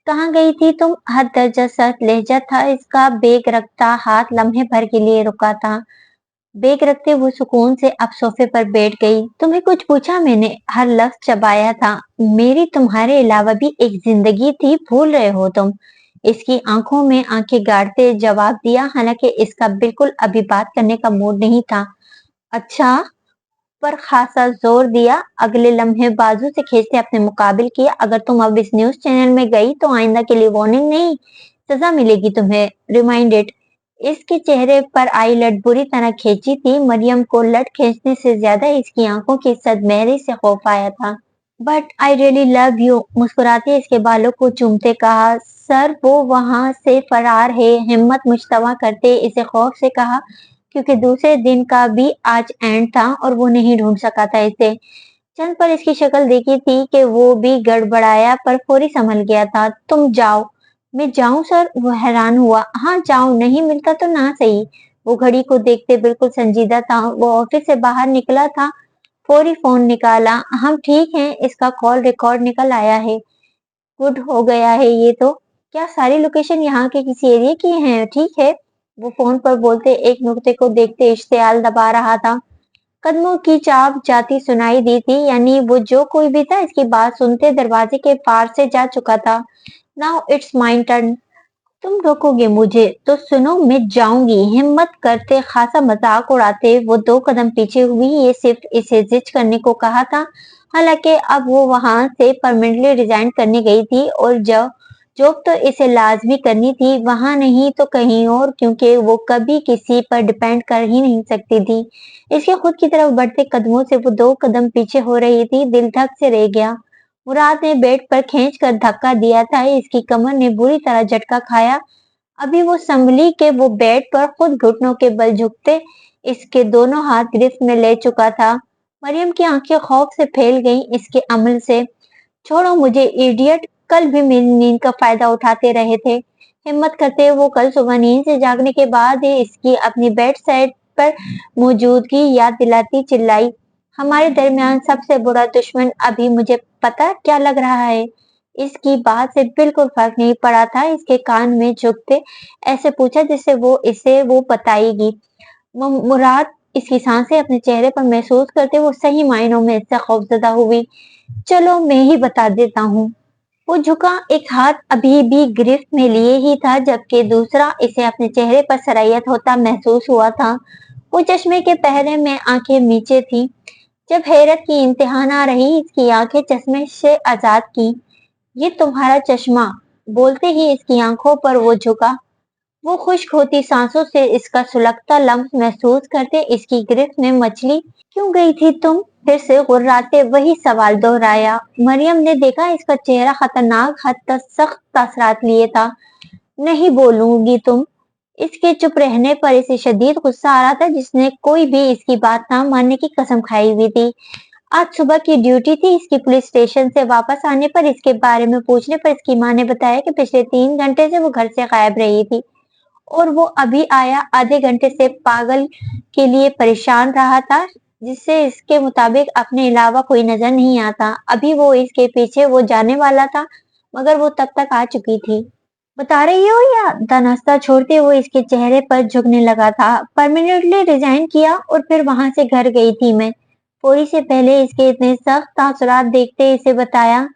कहाँ गई थी तुम? हद दर्जा सख्त लहजा था इसका। बेग रखता हाथ लम्हे भर के लिए रुका था। बेग रखते वो सुकून से अब सोफे पर बैठ गई। तुम्हें कुछ पूछा मैंने? हर लफ्ज चबाया था। मेरी तुम्हारे अलावा भी एक जिंदगी थी, भूल रहे हो तुम? इसकी आंखों में आंखें गाड़ते जवाब दिया हालांकि इसका बिल्कुल अभी बात करने का मूड नहीं था। अच्छा पर खासा जोर दिया। अगले लम्हे बाजू से खींचते अपने मुकाबिल किया। अगर तुम अब इस न्यूज चैनल में गई तो आइंदा के लिए वार्निंग नहीं, सजा मिलेगी तुम्हें। रिमाइंडेड। इसके चेहरे पर आई लट बुरी तरह खींची थी। मरियम को लट खींचने से ज्यादा इसकी आंखों की सदमेरी से खौफ आया था। But I really love you, मुस्कुराते इसके बालों को चूमते कहा। सर वो वहां से फरार है, हिम्मत मुश्तवा करते इसे खौफ से कहा, क्योंकि दूसरे दिन का भी आज एंड था और वो नहीं ढूंढ सका था इसे। चंद पर इसकी शक्ल देखी थी कि वो भी गड़बड़ाया पर फौरी संभल गया था। तुम जाओ। मैं जाऊं सर? वो हैरान हुआ। हाँ जाओ, नहीं मिलता तो ना सही। वो घड़ी को देखते बिल्कुल संजीदा था। वो ऑफिस से बाहर निकला था, फौरी फोन निकाला। हम ठीक हैं, इसका कॉल रिकॉर्ड निकल आया है। गुड हो गया है ये तो। क्या सारी लोकेशन यहाँ के किसी एरिया की हैं? ठीक है। वो फोन पर बोलते एक नुक्ते को देखते इश्तियाल दबा रहा था। कदमों की चाप जाती सुनाई दी थी, यानी वो जो कोई भी था इसकी बात सुनते दरवाजे के पार से जा चुका था। Now it's my turn. तुम रोकोगे मुझे तो सुनो, मैं जाऊंगी। हिम्मत करते खासा मजाक उड़ाते वो 2 कदम पीछे हुई। ये सिर्फ इसे जिच करने को कहा था, हालांकि अब वो वहां से परमानेंटली रिजाइन करने गई थी और जब जॉब तो इसे लाजमी करनी थी, वहां नहीं तो कहीं और, क्योंकि वो कभी किसी पर डिपेंड कर ही नहीं सकती थी। इसके खुद की तरफ बढ़ते कदमों से वो 2 कदम पीछे हो रही थी। दिल धक से रह गया। मुराद ने बेड पर खींचकर धक्का दिया था, इसकी कमर ने बुरी तरह झटका खाया। अभी वो संभली कि वो बेड पर खुद घुटनों के बल झुकते इसके दोनों हाथ गिरफ्त में ले चुका था। मरियम की आंखें खौफ से फैल गईं इसके अमल से। छोड़ो मुझे इडियट, कल भी मेरी नींद का फायदा उठाते रहे थे। हिम्मत करते वो कल सुबह नींद से जागने के बाद ही इसकी अपनी बेड साइड पर मौजूदगी याद दिलाती चिल्लाई। हमारे दरमियान सबसे बुरा दुश्मन अभी मुझे पता क्या लग रहा है? इसकी बात से बिल्कुल फर्क नहीं पड़ा था। इसके कान में झुकते ऐसे पूछा जिससे वो इसे वो बताएगी। मुराद इसकी सांसें अपने चेहरे पर महसूस करते वो सही मायनों में इससे खौफजदा हुई। चलो मैं ही बता देता हूँ। वो झुका, एक हाथ अभी भी गिरफ्त में लिए ही था, जबकि दूसरा इसे अपने चेहरे पर सरायत होता महसूस हुआ था। वो चश्मे के पहरे में आंखें नीचे थी। जब हैरत की इंतहा ना रही, इसकी आंखें चश्मे से आजाद की। ये तुम्हारा चश्मा। बोलते ही इसकी आंखों पर वो झुका। वो खुश्क होती सांसों से इसका सुलगता लम्स महसूस करते इसकी गिरफ्त में मछली। क्यों गई थी तुम? फिर से गुर्राते वही सवाल दोहराया। मरियम ने देखा इसका चेहरा खतरनाक हद तक सख्त तासरात लिए था। नहीं बोलूंगी तुम। इसके चुप रहने पर इसे शदीद गुस्सा आ रहा था, जिसने कोई भी इसकी बात ना मानने की कसम खाई हुई थी। आज सुबह की ड्यूटी थी इसकी। पुलिस स्टेशन से वापस आने पर इसके बारे में पूछने पर इसकी माँ ने बताया कि पिछले 3 घंटे से वो घर से गायब रही थी और वो अभी आया आधे घंटे से पागल के लिए परेशान रहा था, जिससे इसके मुताबिक अपने अलावा कोई नजर नहीं आता। अभी वो इसके पीछे वो जाने वाला था, मगर वो तब तक आ चुकी थी। बता रही हो या? नाश्ता छोड़ते हुए इसके चेहरे पर झुकने लगा था। परमानेंटली रिजाइन किया और फिर वहां से घर गई थी मैं। पूरी से पहले इसके इतने सख्त तासुरात देखते इसे बताया।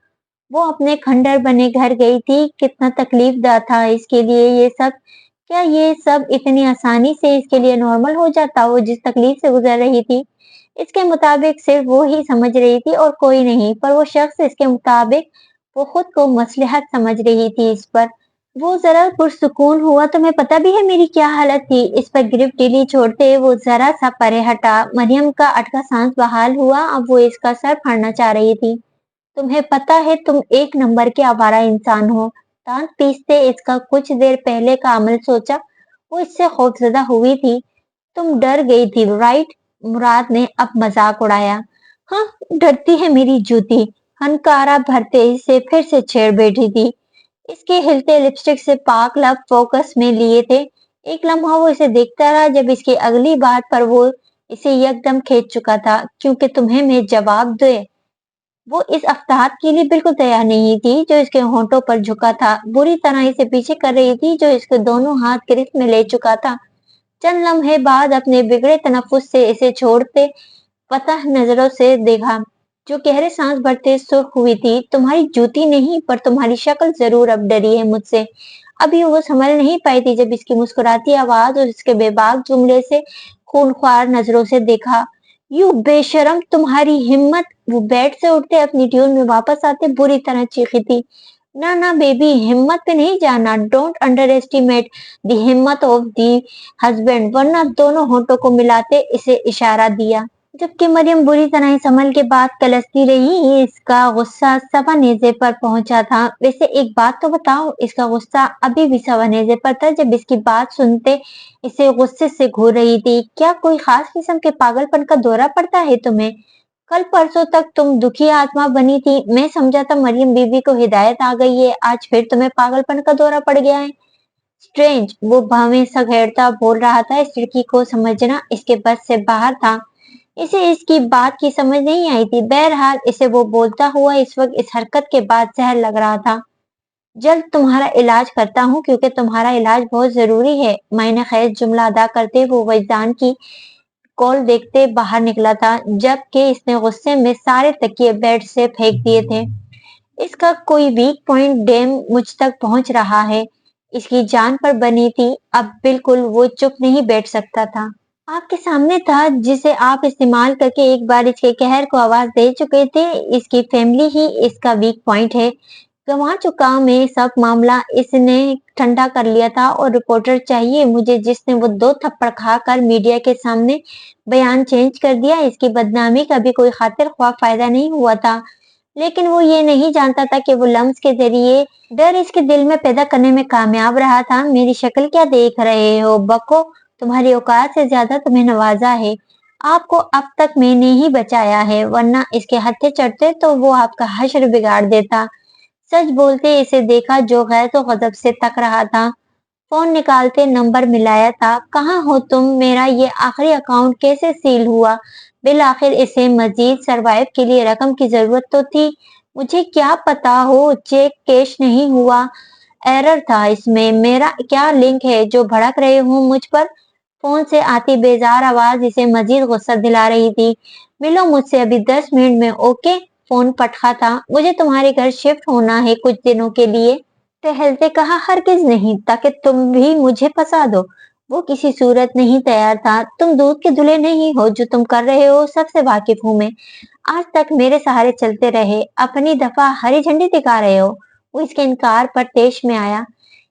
वो अपने खंडर बने घर गई थी। कितना तकलीफदा था इसके लिए ये सब। क्या ये सब इतनी आसानी से इसके लिए नॉर्मल हो जाता? वो जिस तकलीफ से गुजर रही थी, इसके मुताबिक सिर्फ वो ही समझ रही थी और कोई नहीं। पर वो शख्स इसके मुताबिक वो खुद को मसलहत समझ रही थी इस पर। वो जरा पुरसुकून हुआ। तुम्हें पता भी है मेरी क्या हालत थी? इस पर गिरफ्त ढीली छोड़ते वो जरा सा परे हटा। मरियम का अटका सांस बहाल हुआ। अब वो इसका सर फाड़ना चाह रही थी। तुम्हें पता है तुम एक नंबर के आवारा इंसान हो। दांत पीसते इसका कुछ देर पहले का अमल सोचा। वो इससे खौफजदा हुई थी। तुम डर गई थी राइट? मुराद ने अब मजाक उड़ाया। हाँ, डरती है मेरी जूती। हनकारा भरते इसे फिर से छेड़ बैठी थी। इसके हिलते लिपस्टिक से पाक लब फोकस में लिए थे। एक लम्हा वो इसे देखता रहा, जब इसकी अगली बात पर वो इसे यकदम खींच चुका था। क्योंकि तुम्हें मैं जवाब दे। वो इस अफ्ताहत के लिए बिल्कुल तैयार नहीं थी जो इसके होंठों पर झुका था। बुरी तरह इसे पीछे कर रही थी, जो इसके दोनों हाथ गिरफ्त में ले चुका था। चंद लम्हे बाद अपने बिगड़े तनफ्फुस से इसे छोड़ते पता नजरों से देखा, जो गहरे सांस भरते सुर्ख हुई थी। तुम्हारी जूती नहीं, पर तुम्हारी शक्ल जरूर अब डरी है मुझसे। अभी वो संभल नहीं पाई थी जब इसकी मुस्कुराती आवाज और इसके बेबाक जुमले से खूनख्वार नजरों से देखा। यू बेशरम, तुम्हारी हिम्मत! वो बेड से उठते अपनी ट्यून में वापस आते बुरी तरह चीखी थी। ना ना बेबी, हिम्मत पे नहीं जाना। डोंट अंडर एस्टिमेट द हिम्मत ऑफ दी हस्बैंड। वरना दोनों होठों को मिलाते इसे इशारा दिया। जबकि मरियम बुरी तरह संभल के बात कलसती रही। इसका गुस्सा सवा नेज़े पर पहुंचा था। वैसे एक बात तो बताओ, इसका गुस्सा अभी भी सवा नेज़े पर था जब इसकी बात सुनते इसे गुस्से से घूर रही थी। क्या कोई खास किस्म के पागलपन का दौरा पड़ता है तुम्हें? कल परसों तक तुम दुखी आत्मा बनी थी। मैं समझा था मरियम बीबी को हिदायत आ गई है, आज फिर तुम्हें पागलपन का दौरा पड़ गया है। स्ट्रेंज, वो भावें सघेड़ता बोल रहा था। इस लड़की को समझना इसके बस से बाहर था। इसे इसकी बात की समझ नहीं आई थी। बहरहाल इसे वो बोलता हुआ इस वक्त इस हरकत के बाद जहर लग रहा था। जल्द तुम्हारा इलाज करता हूँ क्योंकि तुम्हारा इलाज बहुत जरूरी है। मायने खैर जुमला अदा करते वो वजदान की कॉल देखते बाहर निकला था, जबकि इसने गुस्से में सारे तकिए बेड से फेंक दिए थे। इसका कोई वीक पॉइंट डैम मुझ तक पहुंच रहा है। इसकी जान पर बनी थी। अब बिल्कुल वो चुप नहीं बैठ सकता था। आपके सामने था जिसे आप इस्तेमाल करके एक बार इसके कहर को आवाज दे चुके थे। इसकी फैमिली ही इसका वीक पॉइंट है। गंवा चुका मैं सब मामला। इसने ठंडा कर लिया था और रिपोर्टर चाहिए मुझे जिसने वो 2 थप्पड़ खाकर मीडिया के सामने बयान चेंज कर दिया। इसकी बदनामी का भी कोई खातिर ख्वाह फायदा नहीं हुआ था। लेकिन वो ये नहीं जानता था कि वो लम्स के जरिए डर इसके दिल में पैदा करने में कामयाब रहा था। मेरी शक्ल क्या देख रहे हो बको? तुम्हारी औकात से ज्यादा तुम्हें नवाजा है। आपको अब तक मैंने ही बचाया है, वरना इसके हत्थे चढ़ते तो वो आपका हश्र बिगाड़ देता। सच बोलते इसे देखा जो गैर तो गजब से तक रहा था। फोन निकालते नंबर मिलाया था। कहाँ हो तुम? मेरा ये आखिरी अकाउंट कैसे सील हुआ? बिल आखिर इसे मजीद सरवाइव के लिए रकम की जरूरत तो थी। मुझे क्या पता हो चेक कैश नहीं हुआ, एरर था इसमें। मेरा क्या लिंक है जो भड़क रहे हो मुझ पर? फोन से आती बेजार आवाज इसे मजीद गुस्सा दिला रही थी। मिलो मुझसे अभी 10 मिनट में, ओके? फोन पटखा था। मुझे तुम्हारे घर शिफ्ट होना है कुछ दिनों के लिए। टहलते कहा, हरगिज नहीं, ताकि तुम भी मुझे फंसा दो। वो किसी सूरत नहीं तैयार था। तुम दूध के धुले नहीं हो। जो तुम कर रहे हो सबसे वाकिफ हूं मैं। आज तक मेरे सहारे चलते रहे, अपनी दफा हरी झंडी दिखा रहे हो। वो इसके इनकार पर तेश में आया।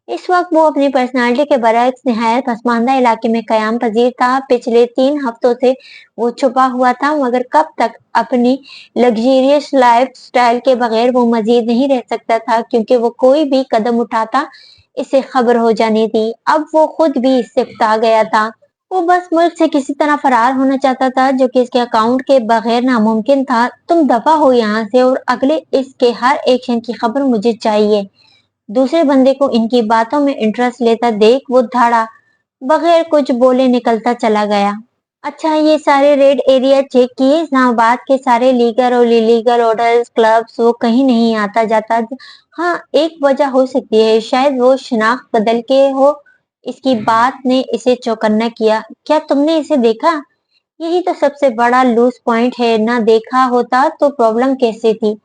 इस वक्त वो अपनी पर्सनालिटी के बरक्स निहायत पसमानदा इलाके में कयाम पजीर था। पिछले 3 हफ्तों से वो छुपा हुआ था, मगर कब तक अपनी लग्जरियस लाइफ स्टाइल के बगैर वो मजीद नहीं रह सकता था, क्योंकि वो कोई भी कदम उठाता इसे खबर हो जानी थी। अब वो खुद भी इससे उकता गया था। वो बस मुल्क से किसी तरह फरार होना चाहता था, जो कि इसके अकाउंट के बगैर नामुमकिन था। तुम दफा हो यहाँ से और अगले इसके हर एक्शन की खबर मुझे चाहिए। दूसरे बंदे को इनकी बातों में इंटरेस्ट लेता देख वो धाड़ा बगैर कुछ बोले निकलता चला गया। अच्छा, ये सारे रेड एरिया चेक किए? इस्लामाबाद के सारे लीगल और इलीगल होटल्स क्लब्स, वो कहीं नहीं आता जाता? हाँ, एक वजह हो सकती है, शायद वो शनाख्त बदल के हो। इसकी बात ने इसे चौकन्ना किया। क्या तुमने इसे देखा? यही तो सबसे बड़ा लूज पॉइंट है। ना देखा होता तो प्रॉब्लम कैसे थी?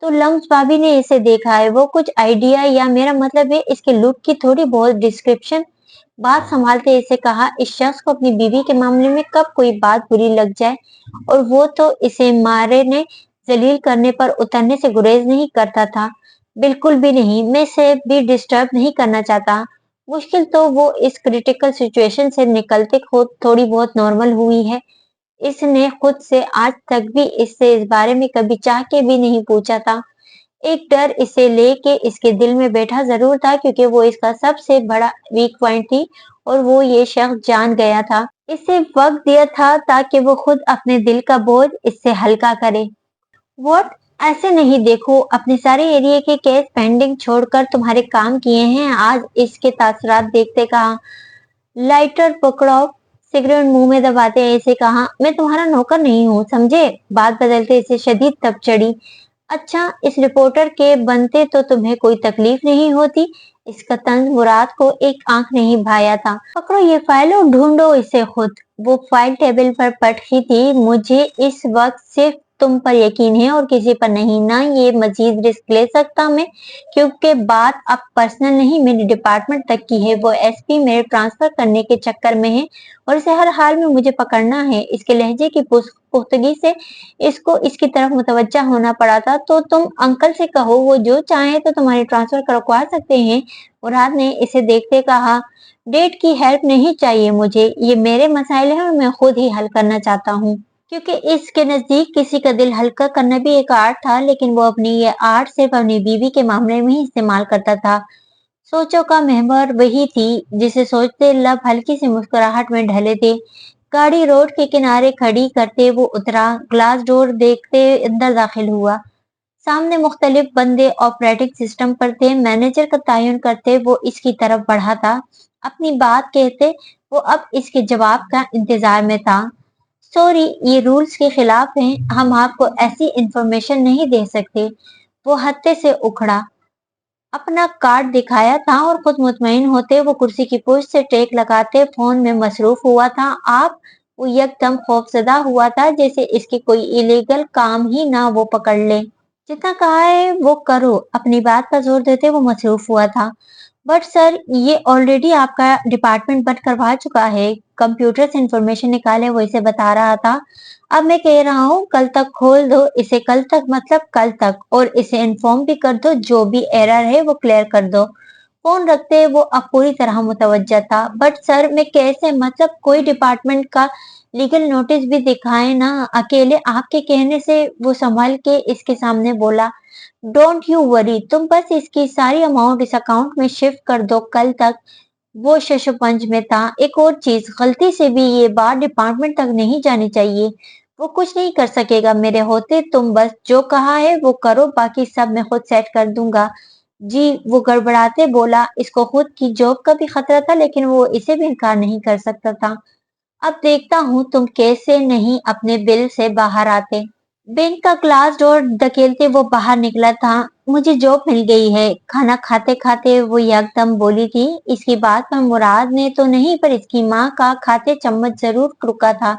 तो लम्स भाभी ने इसे देखा है, वो कुछ आइडिया, या मेरा मतलब है इसके लुक की थोड़ी बहुत डिस्क्रिप्शन? बात संभालते इसे कहा, इस शख्स को अपनी बीवी के मामले में कब कोई बात बुरी लग जाए, और वो तो इसे मारे ने जलील करने पर उतरने से गुरेज नहीं करता था। बिल्कुल भी नहीं, मैं इसे भी डिस्टर्ब नहीं करना चाहता। मुश्किल तो वो इस क्रिटिकल सिचुएशन से निकलते खुद थोड़ी बहुत नॉर्मल हुई है। इसने खुद से आज तक भी इससे इस बारे में कभी चाह के भी नहीं पूछा था। एक डर इसे लेके इसके दिल में बैठा जरूर था, क्योंकि वो इसका सबसे बड़ा वीक पॉइंट थी, और वो ये शख्स जान गया था। इसे वक्त दिया था ताकि वो खुद अपने दिल का बोझ इससे हल्का करे। व्हाट? ऐसे नहीं, देखो, अपने सारे एरिया के केस पेंडिंग छोड़कर तुम्हारे काम किए हैं आज। इसके तासरात देखते कहा, लाइटर पकड़ो। सिगरेट मुंह में दबाते ऐसे कहा, मैं तुम्हारा नौकर नहीं हूँ, समझे? बात बदलते इसे शदीद तप चढ़ी। अच्छा, इस रिपोर्टर के बनते तो तुम्हें कोई तकलीफ नहीं होती? इसका तंज मुराद को एक आंख नहीं भाया था। पकड़ो ये फाइल और ढूंढो इसे खुद। वो फाइल टेबल पर पटकी थी। मुझे इस वक्त सिर्फ तुम पर यकीन है और किसी पर नहीं। ना ये मजीद रिस्क ले सकता मैं, क्योंकि बात अब पर्सनल नहीं, मेरे डिपार्टमेंट तक की है। वो एसपी मेरे ट्रांसफर करने के चक्कर में है और इसे हर हाल में मुझे पकड़ना है। इसके लहजे की पुख्तगी से इसको इसकी तरफ मुतवज्जा होना पड़ा था। तो तुम अंकल से कहो, वो जो चाहे तो तुम्हारी ट्रांसफर करवा सकते हैं। मुराद ने इसे देखते कहा, डेट की हेल्प नहीं चाहिए मुझे, ये मेरे मसाइल हैं और मैं खुद ही हल करना चाहता हूँ। क्योंकि इसके नजदीक किसी का दिल हल्का करना भी एक आर्ट था, लेकिन वो अपनी ये आर्ट सिर्फ अपनी बीवी के मामले में ही इस्तेमाल करता था। सोचों का महवर वही थी जिसे सोचते लब हल्की सी मुस्कुराहट में ढले थे। गाड़ी रोड के किनारे खड़ी करते वो उतरा, ग्लास डोर देखते अंदर दाखिल हुआ। सामने मुख्तलिफ बंदे ऑपरेटिंग सिस्टम पर थे। मैनेजर का तयन करते वो इसकी तरफ बढ़ा था। अपनी बात कहते वो अब इसके जवाब का इंतजार में था। सॉरी, ये रूल्स के खिलाफ हैं, हम आपको ऐसी इंफॉर्मेशन नहीं दे सकते। वो हत्थे से उखड़ा, अपना कार्ड दिखाया था और खुद मुतमईन होते वो कुर्सी की पुष्ट से टेक लगाते फोन में मसरूफ हुआ था। आप, वो यकदम खौफजदा हुआ था जैसे इसके कोई इलीगल काम ही ना वो पकड़ ले। जितना कहा है वो करो, अपनी बात पर जोर देते वो मसरूफ हुआ था। बट सर, ये ऑलरेडी आपका डिपार्टमेंट बंद करवा चुका है। कंप्यूटर से इंफॉर्मेशन निकाले वो इसे बता रहा था। अब मैं कह रहा हूँ कल तक खोल दो इसे, कल तक मतलब कल तक, और इसे इन्फॉर्म भी कर दो, जो भी एरर है वो क्लियर कर दो। फोन रखते वो अब पूरी तरह मुतवज्जा था। बट सर, मैं कैसे, मतलब कोई डिपार्टमेंट का लीगल नोटिस भी दिखाए ना, अकेले आपके कहने से। वो संभल के इसके सामने बोला, डोंट यू वरी, तुम बस इसकी सारी अमाउंट इस अकाउंट में शिफ्ट कर दो कल तक। वो शशपंज में था। एक और चीज, गलती से भी ये बात डिपार्टमेंट तक नहीं जानी चाहिए। वो कुछ नहीं कर सकेगा मेरे होते, तुम बस जो कहा है वो करो, बाकी सब मैं खुद सेट कर दूंगा। जी, वो गड़बड़ाते बोला। इसको खुद की जॉब का भी खतरा था, लेकिन वो इसे भी इनकार नहीं कर सकता था। अब देखता हूँ तुम कैसे नहीं अपने बिल से बाहर आते। बैंक का ग्लास डोर धकेलते वो बाहर निकला था। मुझे जॉब मिल गई है, खाना खाते खाते वो यकदम बोली थी। इसकी बात पर मुराद ने तो नहीं, पर इसकी माँ का खाते चम्मच जरूर रुका था।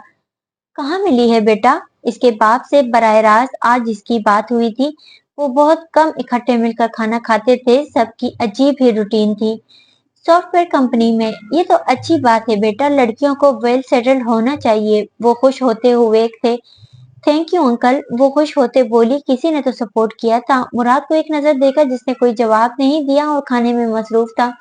कहाँ मिली है बेटा? इसके बाप से बराह रास्त आज इसकी बात हुई थी। वो बहुत कम इकट्ठे मिलकर खाना खाते थे, सबकी अजीब ही रूटीन थी। सॉफ्टवेयर कंपनी में। ये तो अच्छी बात है बेटा, लड़कियों को वेल सेटल्ड होना चाहिए। वो खुश होते हुए थे। थैंक यू अंकल, वो खुश होते बोली। किसी ने तो सपोर्ट किया था। मुराद को एक नजर देखा जिसने कोई जवाब नहीं दिया और खाने में मसरूफ था।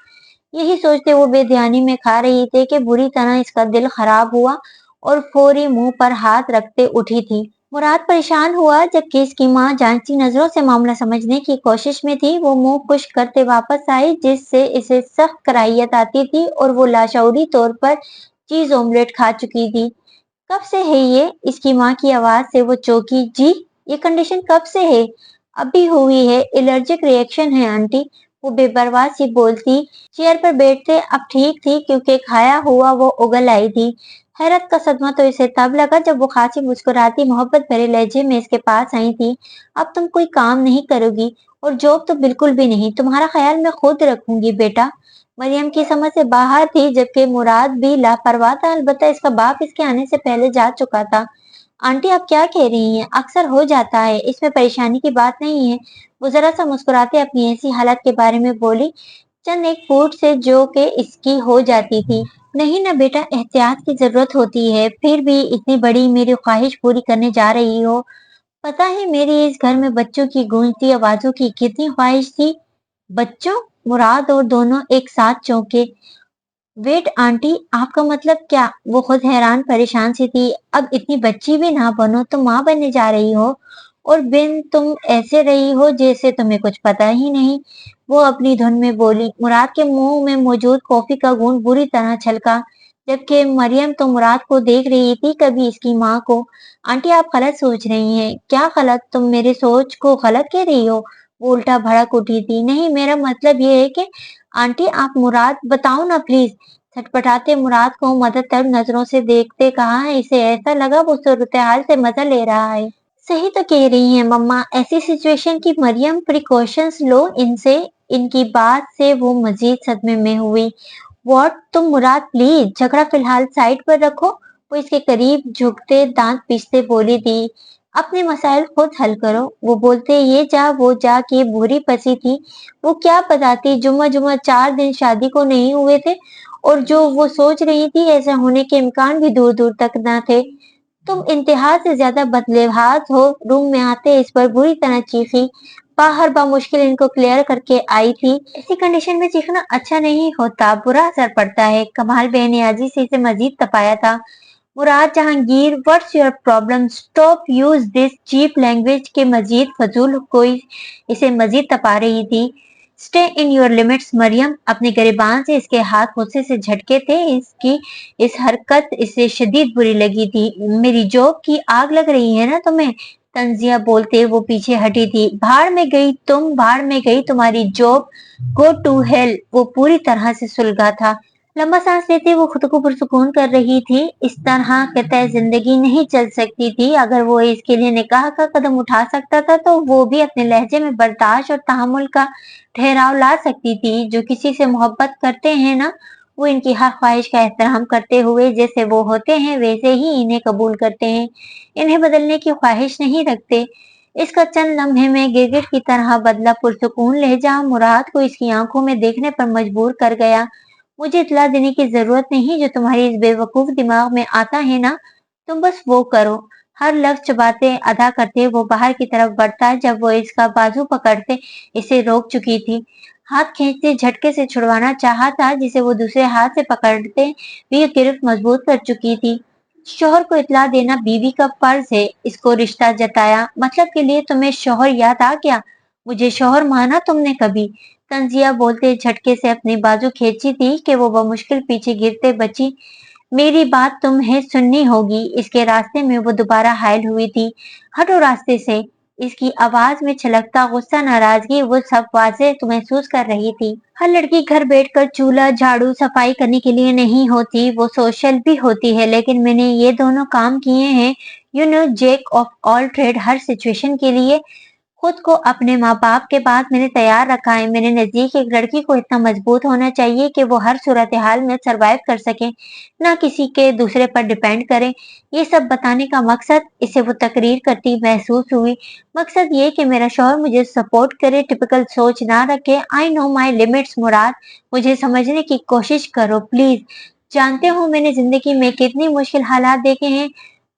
यही सोचते वो बेध्यानी में खा रही थी कि बुरी तरह इसका दिल खराब हुआ और फौरी मुंह पर हाथ रखते उठी थी। मुराद परेशान हुआ जबकि इसकी माँ जांचती नजरों से मामला समझने की कोशिश में थी। वो मुंह खुश करते वापस आई जिससे इसे सख्त कराहियत आती थी, और वो लाशऊरी तौर पर चीज ऑमलेट खा चुकी थी। कब से है ये? इसकी माँ की आवाज से वो चौंकी। जी, ये कंडीशन कब से है? अभी हुई है, एलर्जिक रिएक्शन है आंटी, वो बेपरवाह सी बोलती। चेयर पर बैठते अब ठीक थी क्योंकि खाया हुआ वो उगल आई थी। हैरत का सदमा तो इसे तब लगा जब वो खांसी मुस्कुराती मोहब्बत भरे लहजे में इसके पास आई थी। अब तुम कोई काम नहीं करोगी, और जॉब तो बिल्कुल भी नहीं। तुम्हारा ख्याल मैं खुद रखूंगी बेटा। मरियम की समझ से बाहर थी, जबकि मुराद भी लापरवाह था। अलबत्ता इसका बाप इसके आने से पहले जा चुका था। आंटी, आप क्या कह रही हैं? अक्सर हो जाता है, इसमें परेशानी की बात नहीं है। वो जरा सा मुस्कुराते अपनी ऐसी हालत के बारे में बोली, चंद एक फूट से जो कि इसकी हो जाती थी। नहीं ना बेटा, एहतियात की जरूरत होती है। फिर भी इतनी बड़ी मेरी ख्वाहिश पूरी करने जा रही हो। पता है मेरी इस घर में बच्चों की गूंजती आवाजों की कितनी ख्वाहिश थी। बच्चों? मुराद और दोनों एक साथ चौंके। वेट आंटी, आपका मतलब क्या? वो खुद हैरान परेशान सी थी। अब इतनी बच्ची भी ना बनो, तुम माँ बनने जा रही हो, और बिन तुम ऐसे रही हो जैसे तुम्हें कुछ पता ही नहीं। वो अपनी धुन में बोली। मुराद के मुंह में मौजूद कॉफी का घूंट बुरी तरह छलका, जबकि मरियम तो मुराद को देख रही थी, कभी इसकी माँ को। आंटी, आप गलत सोच रही हैं। क्या गलत? तुम मेरे सोच को गलत कह रही हो। वो उल्टा भड़क उठी थी। नहीं, मेरा मतलब ये है कि आंटी, आप मुराद बताओ ना प्लीज। छटपटाते मुराद को मदद तलब नजरों से देखते कहा है। इसे ऐसा लगा वो सूरत-ए-हाल से मजा ले रहा है। सही तो कह रही हैं मम्मा, ऐसी सिचुएशन की मरियम, प्रिकॉशंस लो इनसे। इनकी बात से वो मजीद सदमे में हुई। व्हाट? तुम मुराद प्लीज, झगड़ा फिलहाल साइड पर रखो। वो इसके करीब झुकते दांत पीसते बोली थी, अपने मसाइल खुद हल करो। वो बोलते ये जा वो जा की बुरी पसी थी। वो क्या बताती, जुम्मा जुम्मा 4 दिन शादी को नहीं हुए थे, और जो वो सोच रही थी ऐसा होने के इम्कान भी दूर दूर तक न थे। तुम इंतहा से ज्यादा बदलिहाज हो। रूम में आते इस पर बुरी तरह चीखी। बाहर मुश्किल इनको क्लियर करके आई थी। ऐसी कंडीशन में चीखना अच्छा नहीं होता, बुरा असर पड़ता है। कमाल बेनियाजी से इसे मजीद तपाया था। Murad Jahangir, what's your problem, stop use this cheap language के मजीद फजूल कोई इसे मजीद तपा रही थी। Stay in your limits Maryam. अपने गिरबान से इसके हाथ गुस्से से झटके थे। इसकी इस हरकत इसे शदीद बुरी लगी थी। मेरी जॉब की आग लग रही है ना तुम्हें? तंजिया बोलते वो पीछे हटी थी। भाड़ में गई तुम, भाड़ में गई तुम्हारी जॉब, गो टू हेल। वो पूरी तरह से सुलगा था। लंबा सांस लेते वो खुद को पुरसुकून कर रही थी। इस तरह के तय जिंदगी नहीं चल सकती थी। अगर वो इसके लिए निकाह का कदम उठा सकता था तो वो भी अपने लहजे में बर्दाश्त और तहमुल का ठहराव ला सकती थी। जो किसी से मोहब्बत करते हैं ना, वो इनकी हर ख्वाहिश का एहतराम करते हुए जैसे वो होते हैं वैसे ही इन्हें कबूल करते हैं। इन्हें बदलने की ख्वाहिश नहीं रखते। इसका चंद लम्हे में गिरगिट की तरह बदला पुरसुकून लहजा मुराद को इसकी आंखों में देखने पर मजबूर कर गया। मुझे इत्तला देने की जरूरत नहीं। जो तुम्हारी इस बेवकूफ दिमाग में आता है ना, तुम बस वो करो। हर लफ्ज चबाते अदा करते वो बाहर की तरफ बढ़ता। जब वो इसका बाजू पकड़ते इसे रोक चुकी थी। हाथ खींचते झटके से छुड़वाना चाहा था जिसे वो दूसरे हाथ से पकड़ते भी गिरफ्त मजबूत कर चुकी थी। शोहर को इत्तला देना बीवी का फर्ज है। इसको रिश्ता जताया मतलब के लिए तुम्हें शोहर याद आ गया? मुझे शोहर माना तुमने कभी? तंजिया बोलते झटके से अपनी बाजू खींची थी कि वो बमुश्किल पीछे गिरते बची। मेरी बात तुम्हें सुननी होगी। इसके रास्ते में वो दोबारा हायल हुई थी। हटो रास्ते से। इसकी आवाज में छलकता गुस्सा, नाराजगी वो सब वाज़ेह तो महसूस कर रही थी। हर लड़की घर बैठकर चूल्हा झाड़ू सफाई करने के लिए नहीं होती, वो सोशल भी होती है। लेकिन मैंने ये दोनों काम किए हैं। You know, jack of all trade. हर सिचुएशन के लिए खुद को अपने माँ बाप के बाद मैंने तैयार रखा है। मेरे नजदीक एक लड़की को इतना मजबूत होना चाहिए कि वो हर सूरत हाल में सरवाइव कर सके, ना किसी के दूसरे पर डिपेंड करे। ये सब बताने का मकसद, इसे वो तकरीर करती महसूस हुई, मकसद ये कि मेरा शौहर मुझे सपोर्ट करे, टिपिकल सोच ना रखे। आई नो माई लिमिट्स मुराद। मुझे समझने की कोशिश करो प्लीज। जानते हो मैंने जिंदगी में कितनी मुश्किल हालात देखे हैं,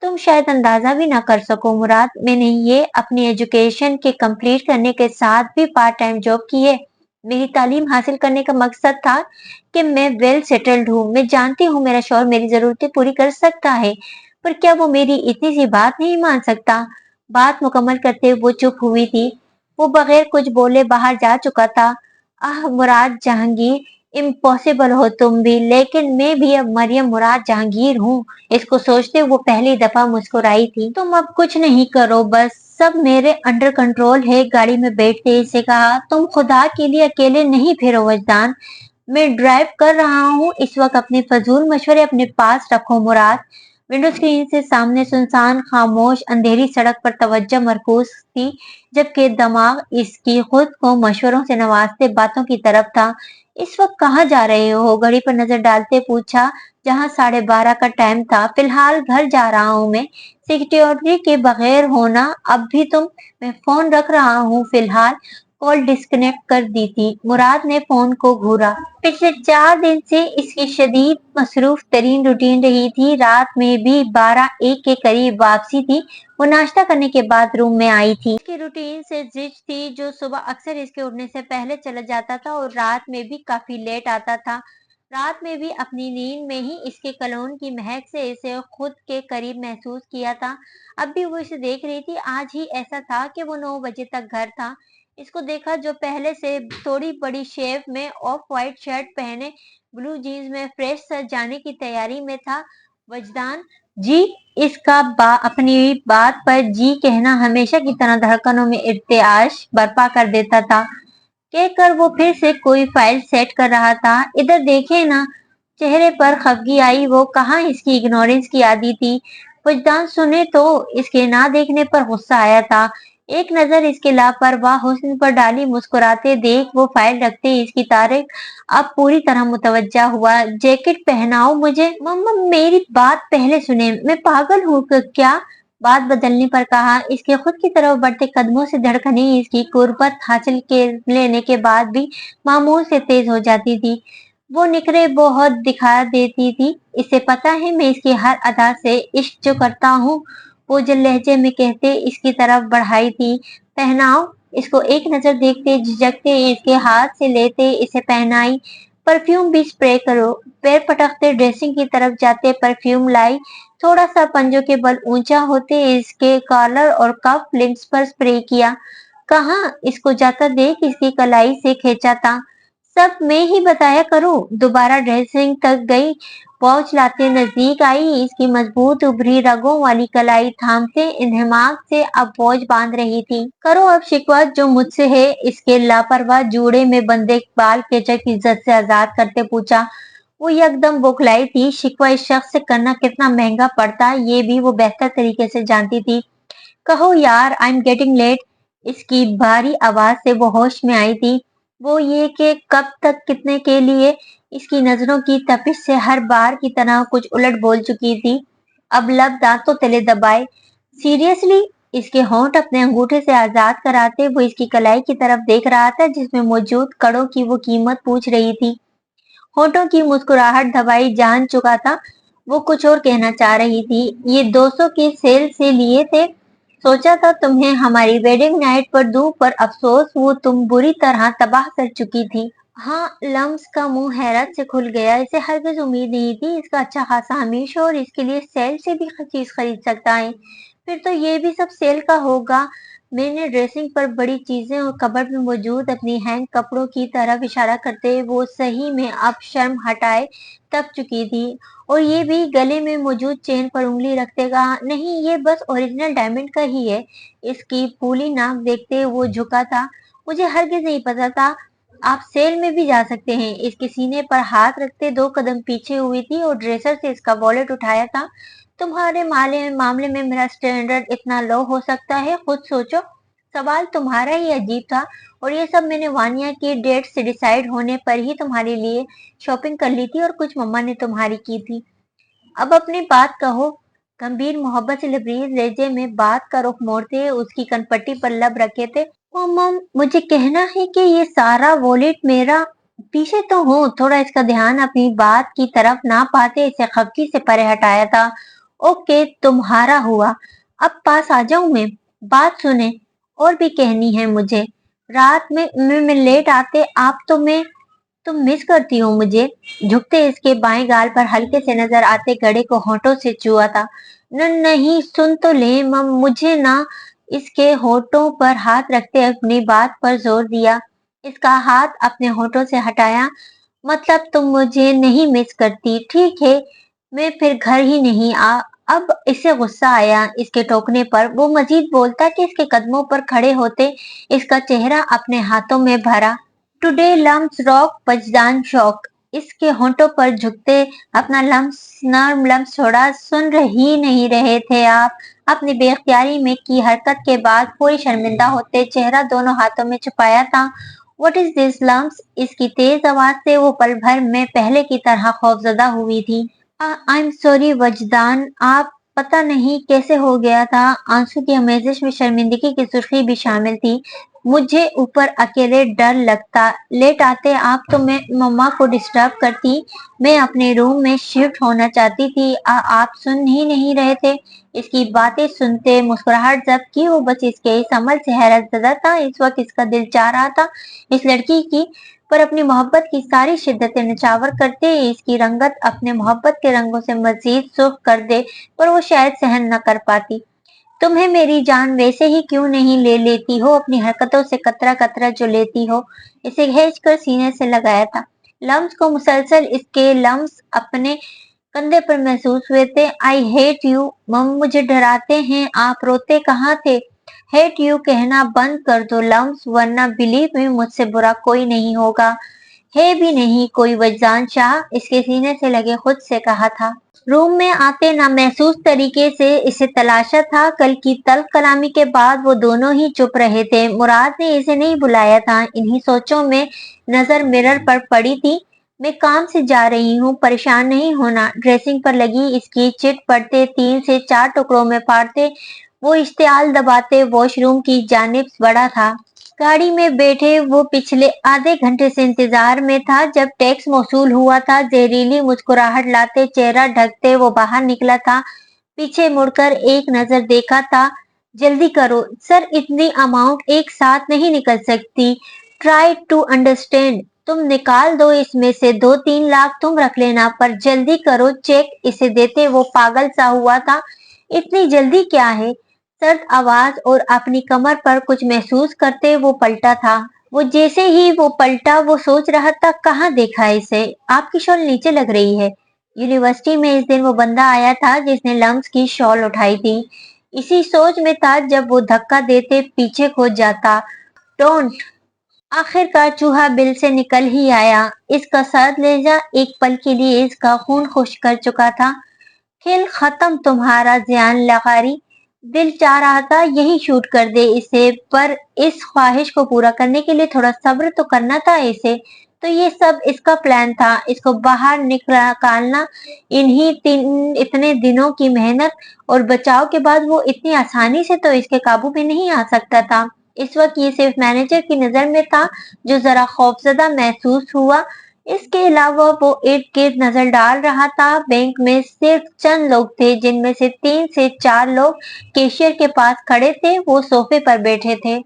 तुम शायद अंदाजा भी ना कर सको मुराद। मैंने ये अपनी एजुकेशन के कंप्लीट करने के साथ भी पार्ट टाइम जॉब की है। मेरी तालीम हासिल करने का मकसद था कि मैं वेल सेटल्ड हूँ। मैं जानती हूँ मेरा शौहर मेरी जरूरतें पूरी कर सकता है, पर क्या वो मेरी इतनी सी बात नहीं मान सकता? बात मुकम्मल करते वो चुप हुई थी। वो बगैर कुछ बोले बाहर जा चुका था। आह मुराद जहांगीर, इम्पॉसिबल हो तुम भी, लेकिन मैं भी अब मरियम मुराद जहांगीर हूँ। इसको सोचते वो पहली दफा मुस्कुराई थी। तुम अब कुछ नहीं करो, बस सब मेरे अंडर कंट्रोल है। गाड़ी में बैठते इसे कहा, तुम खुदा के लिए अकेले नहीं फिरो वजदान। मैं ड्राइव कर रहा हूँ इस वक्त। अपने फजूल मशवरे अपने पास रखो मुराद। विंडो स्क्रीन से सामने सुनसान खामोश अंधेरी सड़क पर तवज्जो मरकूज थी, जबकि दिमाग इसकी खुद को मशवरों से नवाजते बातों की तरफ था। इस वक्त कहाँ जा रहे हो? घड़ी पर नजर डालते पूछा, जहाँ 12:30 का टाइम था। फिलहाल घर जा रहा हूँ मैं। सिक्योरिटी के बगैर होना अब भी तुम? मैं फोन रख रहा हूँ फिलहाल। कॉल डिस्कनेक्ट कर दी थी। मुराद ने फोन को घूरा। पिछले 4 दिन से इसकी शदीद मसरूफ तरीन रूटीन रही थी। रात में भी 12-1 के करीब वापसी थी। वो नाश्ता करने के बाद रूम में आई थी। इसकी रूटीन से जिज थी, जो सुबह अक्सर इसके उठने से पहले चला जाता था और रात में भी काफी लेट आता था। रात में भी अपनी नींद में ही इसके कलोन की महक से इसे खुद के करीब महसूस किया था। अब भी वो इसे देख रही थी। आज ही ऐसा था कि वो 9 बजे तक घर था। इसको देखा जो पहले से थोड़ी बड़ी शेप में ऑफ वाइट शर्ट पहने ब्लू जीन्स में फ्रेश सा जाने की तैयारी में था। वजदान जी। इसका अपनी बात पर जी कहना हमेशा की तरह धड़कनों में इर्तियाश बर्पा कर देता था। कहकर वो फिर से कोई फाइल सेट कर रहा था। इधर देखे ना। चेहरे पर खफगी आई। वो कहाँ इसकी इग्नोरेंस की आदी थी। वजदान सुने तो इसके ना देखने पर गुस्सा आया था। एक नजर इसके लापरवाह हुस्न पर डाली। मुस्कुराते देख वो फाइल रखते इसकी तारीफ अब पूरी तरह मुतवज्जा हुआ। जैकेट पहनाओ मुझे। मम्मा मेरी बात पहले सुने। मैं पागल हूँ क्या? बात बदलने पर कहा। इसके खुद की तरफ बढ़ते कदमों से धड़कनें इसकी कुर्बत हासिल के लेने के बाद भी मामूल से तेज हो जाती थी। वो निखरे बहुत दिखा देती थी। इसे पता है मैं इसकी हर अदा से इश्क जो करता हूँ। वो जो लहजे में कहते इसकी तरफ बढ़ाई थी। पहनाओ। इसको एक नजर देखते झिझकते इसके हाथ से लेते इसे पहनाई। परफ्यूम भी स्प्रे करो। पैर पटकते ड्रेसिंग की तरफ जाते परफ्यूम लाई, थोड़ा सा पंजों के बल ऊंचा होते इसके कॉलर और कफ लिंक्स पर स्प्रे किया। कहाँ इसको जाता देख इसकी कलाई से खींचा था। सब मैं ही बताया करूं। दोबारा ड्रेसिंग तक गई, पहुंच लाते नजदीक आई, इसकी मजबूत उभरी रगों वाली कलाई थामते दिमाग से अब बोझ बांध रही थी। करो अब शिकवा जो मुझसे है। इसके लापरवाह जूड़े में बंधे बाल केचक इज्जत से आजाद करते पूछा। वो एकदम बौखलाई थी। शिकवा इस शख्स से करना कितना महंगा पड़ता ये भी वो बेहतर तरीके से जानती थी। कहो यार, आई एम गेटिंग लेट। इसकी भारी आवाज से वो होश में आई थी। वो ये कि कब तक कितने के लिए। इसकी नजरों की तपिश से हर बार की तरह कुछ उलट बोल चुकी थी। अब लब दांतों तले दबाए। सीरियसली। इसके होंठ अपने अंगूठे से आजाद कराते वो इसकी कलाई की तरफ देख रहा था जिसमें मौजूद कड़ों की वो कीमत पूछ रही थी। होठों की मुस्कुराहट दबाई जान चुका था। वो कुछ और कहना चाह रही थी। ये 200 के सेल से लिए थे। सोचा था तुम्हें हमारी वेडिंग नाइट पर दूं, पर अफसोस वो तुम बुरी तरह तबाह कर चुकी थी। हाँ, लम्स का मुंह हैरत से खुल गया। इसे हरगिज उम्मीद नहीं थी इसका अच्छा खासा हमीशा और इसके लिए सेल से भी चीज खरीद सकता है। फिर तो ये भी सब सेल का होगा। मैंने ड्रेसिंग पर बड़ी चीजें और कबर्ड में मौजूद अपनी हैंग कपड़ों की तरफ इशारा करते वो सही में अब शर्म हटाए तक चुकी थी। और ये भी गले में मौजूद चेन पर उंगली रखते कहा, नहीं ये बस ओरिजिनल डायमंड का ही है। इसकी फूली नाक देखते वो झुका था। मुझे हरगिज नहीं पता था आप सेल में भी जा सकते हैं। इसके सीने पर हाथ रखते 2 कदम पीछे हुई थी और ड्रेसर से इसका वॉलेट उठाया था। तुम्हारे मामले में मेरा स्टैंडर्ड इतना लो हो सकता है, खुद सोचो। सवाल तुम्हारा ही अजीब था। और ये सब मैंने वानिया की डेट से डिसाइड होने पर ही तुम्हारे लिए शॉपिंग कर ली थी और कुछ मम्मा ने तुम्हारी की थी। अब अपनी बात कहो। गंभीर मोहब्बत से लबरेज लहजे में बात का रुख मोड़ते उसकी कनपट्टी पर लब रखे थे। मम, मुझे कहना है कि ये सारा वॉलेट मेरा। पीछे तो हूँ। थोड़ा इसका ध्यान अपनी बात की तरफ ना पाते इसे खफकी से परे हटाया था। ओके, तुम्हारा हुआ। अब पास आ जाऊं मैं। बात सुने, और भी कहनी है मुझे। रात में लेट आते आप तो मैं तुम मिस करती हो मुझे। झुकते इसके बाएं गाल पर हल्के से नजर आते गड़े को होठों से छुआ था। नहीं सुन तो ले मम, मुझे ना। इसके होठों पर हाथ रखते अपनी बात पर जोर दिया। इसका हाथ अपने होठों से हटाया। मतलब तुम मुझे नहीं मिस करती, ठीक है। मैं फिर घर ही नहीं आ। अब इसे गुस्सा आया इसके टोकने पर। वो मजीद बोलता कि इसके कदमों पर खड़े होते इसका चेहरा अपने हाथों में भरा। टुडे लम्स रॉक वजदान शौक। इसके होंठों पर झुकते अपना लम्स नर्म लम्स छोड़ा। सुन रही नहीं रहे थे आप। अपनी बेख्तियारी में की हरकत के बाद पूरी शर्मिंदा होते चेहरा दोनों हाथों में छुपाया था। What is this lums? इसकी तेज आवाज से वो पल भर में पहले की तरह खौफजदा हुई थी। आई एम सॉरी वजदान, आप पता नहीं कैसे हो गया था। आंसू की आमेजिश में शर्मिंदगी की सुर्खी भी शामिल थी। मुझे ऊपर अकेले डर लगता। लेट आते आप तो मैं मम्मा को डिस्टर्ब करती। मैं अपने रूम में शिफ्ट होना चाहती थी। आप सुन ही नहीं रहे थे। इसकी बातें सुनते मुस्कुराहट जब्त की वो बस इसके इस अमल से हैरत ज़दा था। इस वक्त इसका दिल चाह रहा था इस लड़की की पर अपनी मोहब्बत की सारी शिद्दतें निछावर करते इसकी रंगत अपने मोहब्बत के रंगों से मजीद सुर्ख कर दे, पर वो शायद सहन न कर पाती। तुम्हें मेरी जान वैसे ही क्यों नहीं ले लेती हो अपनी हरकतों से कतरा कतरा जो लेती हो। इसे खींच कर सीने से लगाया था। लम्स को मुसलसल इसके लम्स अपने कंधे पर महसूस हुए थे। आई हेट यू मम, मुझे डराते हैं आप। रोते कहाँ थे? हेट यू कहना बंद कर दो लम्स, वरना बिलीव में मुझसे बुरा कोई नहीं होगा। है भी नहीं कोई। वजदान शाह इसके सीने से लगे खुद से कहा था। रूम में आते ना महसूस तरीके से इसे तलाशा था। कल की तल्ख कलामी के बाद वो दोनों ही चुप रहे थे। मुराद ने इसे नहीं बुलाया था। इन्हीं सोचों में नजर मिरर पर पड़ी थी। मैं काम से जा रही हूँ, परेशान नहीं होना। ड्रेसिंग पर लगी इसकी चिट पड़ते 3 से 4 टुकड़ों में फाड़ते वो इश्तियाल दबाते वॉशरूम की जानिब बढ़ा था। गाड़ी में बैठे वो पिछले आधे घंटे से इंतजार में था। जब टैक्स मौसूल हुआ था जहरीली मुस्कुराहट लाते चेहरा ढकते वो बाहर निकला था। पीछे मुड़कर एक नजर देखा था। जल्दी करो सर, इतनी अमाउंट एक साथ नहीं निकल सकती। Try to understand. तुम निकाल दो इसमें से 2-3 लाख तुम रख लेना, पर जल्दी करो, चेक इसे देते वो पागल सा हुआ था। इतनी जल्दी क्या है? सर्द आवाज और अपनी कमर पर कुछ महसूस करते वो पलटा था। वो जैसे ही वो पलटा वो सोच रहा था कहाँ देखा है इसे। आपकी शॉल नीचे लग रही है। यूनिवर्सिटी में इस दिन वो बंदा आया था जिसने लम्स की शॉल उठाई थी। इसी सोच में था जब वो धक्का देते पीछे खो जाता। डोंट। आखिरकार चूहा बिल से निकल ही आया। इसका सर्द लहजा एक पल के लिए इसका खून खुश्क कर चुका था। खेल खत्म तुम्हारा ज़ियान लगारी। दिल चाह रहा था यही शूट कर दे इसे, पर इस ख्वाहिश को पूरा करने के लिए थोड़ा सब्र तो करना था इसे। तो ये सब इसका प्लान था, इसको बाहर निकालना। इतने दिनों की मेहनत और बचाव के बाद वो इतनी आसानी से तो इसके काबू में नहीं आ सकता था। इस वक्त ये सिर्फ मैनेजर की नजर में था, जो जरा खौफजदा महसूस हुआ। इसके अलावा वो इर्द गिर्द नजर डाल रहा था। बैंक में सिर्फ चंद लोग थे, जिनमें से 3 से 4 लोग कैशियर के पास खड़े थे, वो सोफे पर बैठे थे।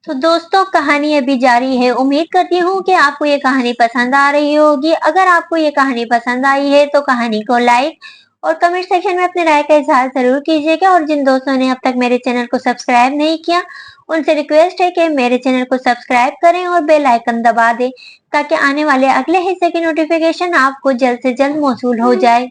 तो दोस्तों, कहानी अभी जारी है। उम्मीद करती हूँ कि आपको ये कहानी पसंद आ रही होगी। अगर आपको ये कहानी पसंद आई है तो कहानी को लाइक और कमेंट सेक्शन में अपने राय का इजहार जरूर कीजिएगा। और जिन दोस्तों ने अब तक मेरे चैनल को सब्सक्राइब नहीं किया, उनसे रिक्वेस्ट है कि मेरे चैनल को सब्सक्राइब करें और बेल आइकन दबा दें, ताकि आने वाले अगले हिस्से की नोटिफिकेशन आपको जल्द से जल्द मौसूल हो जाए।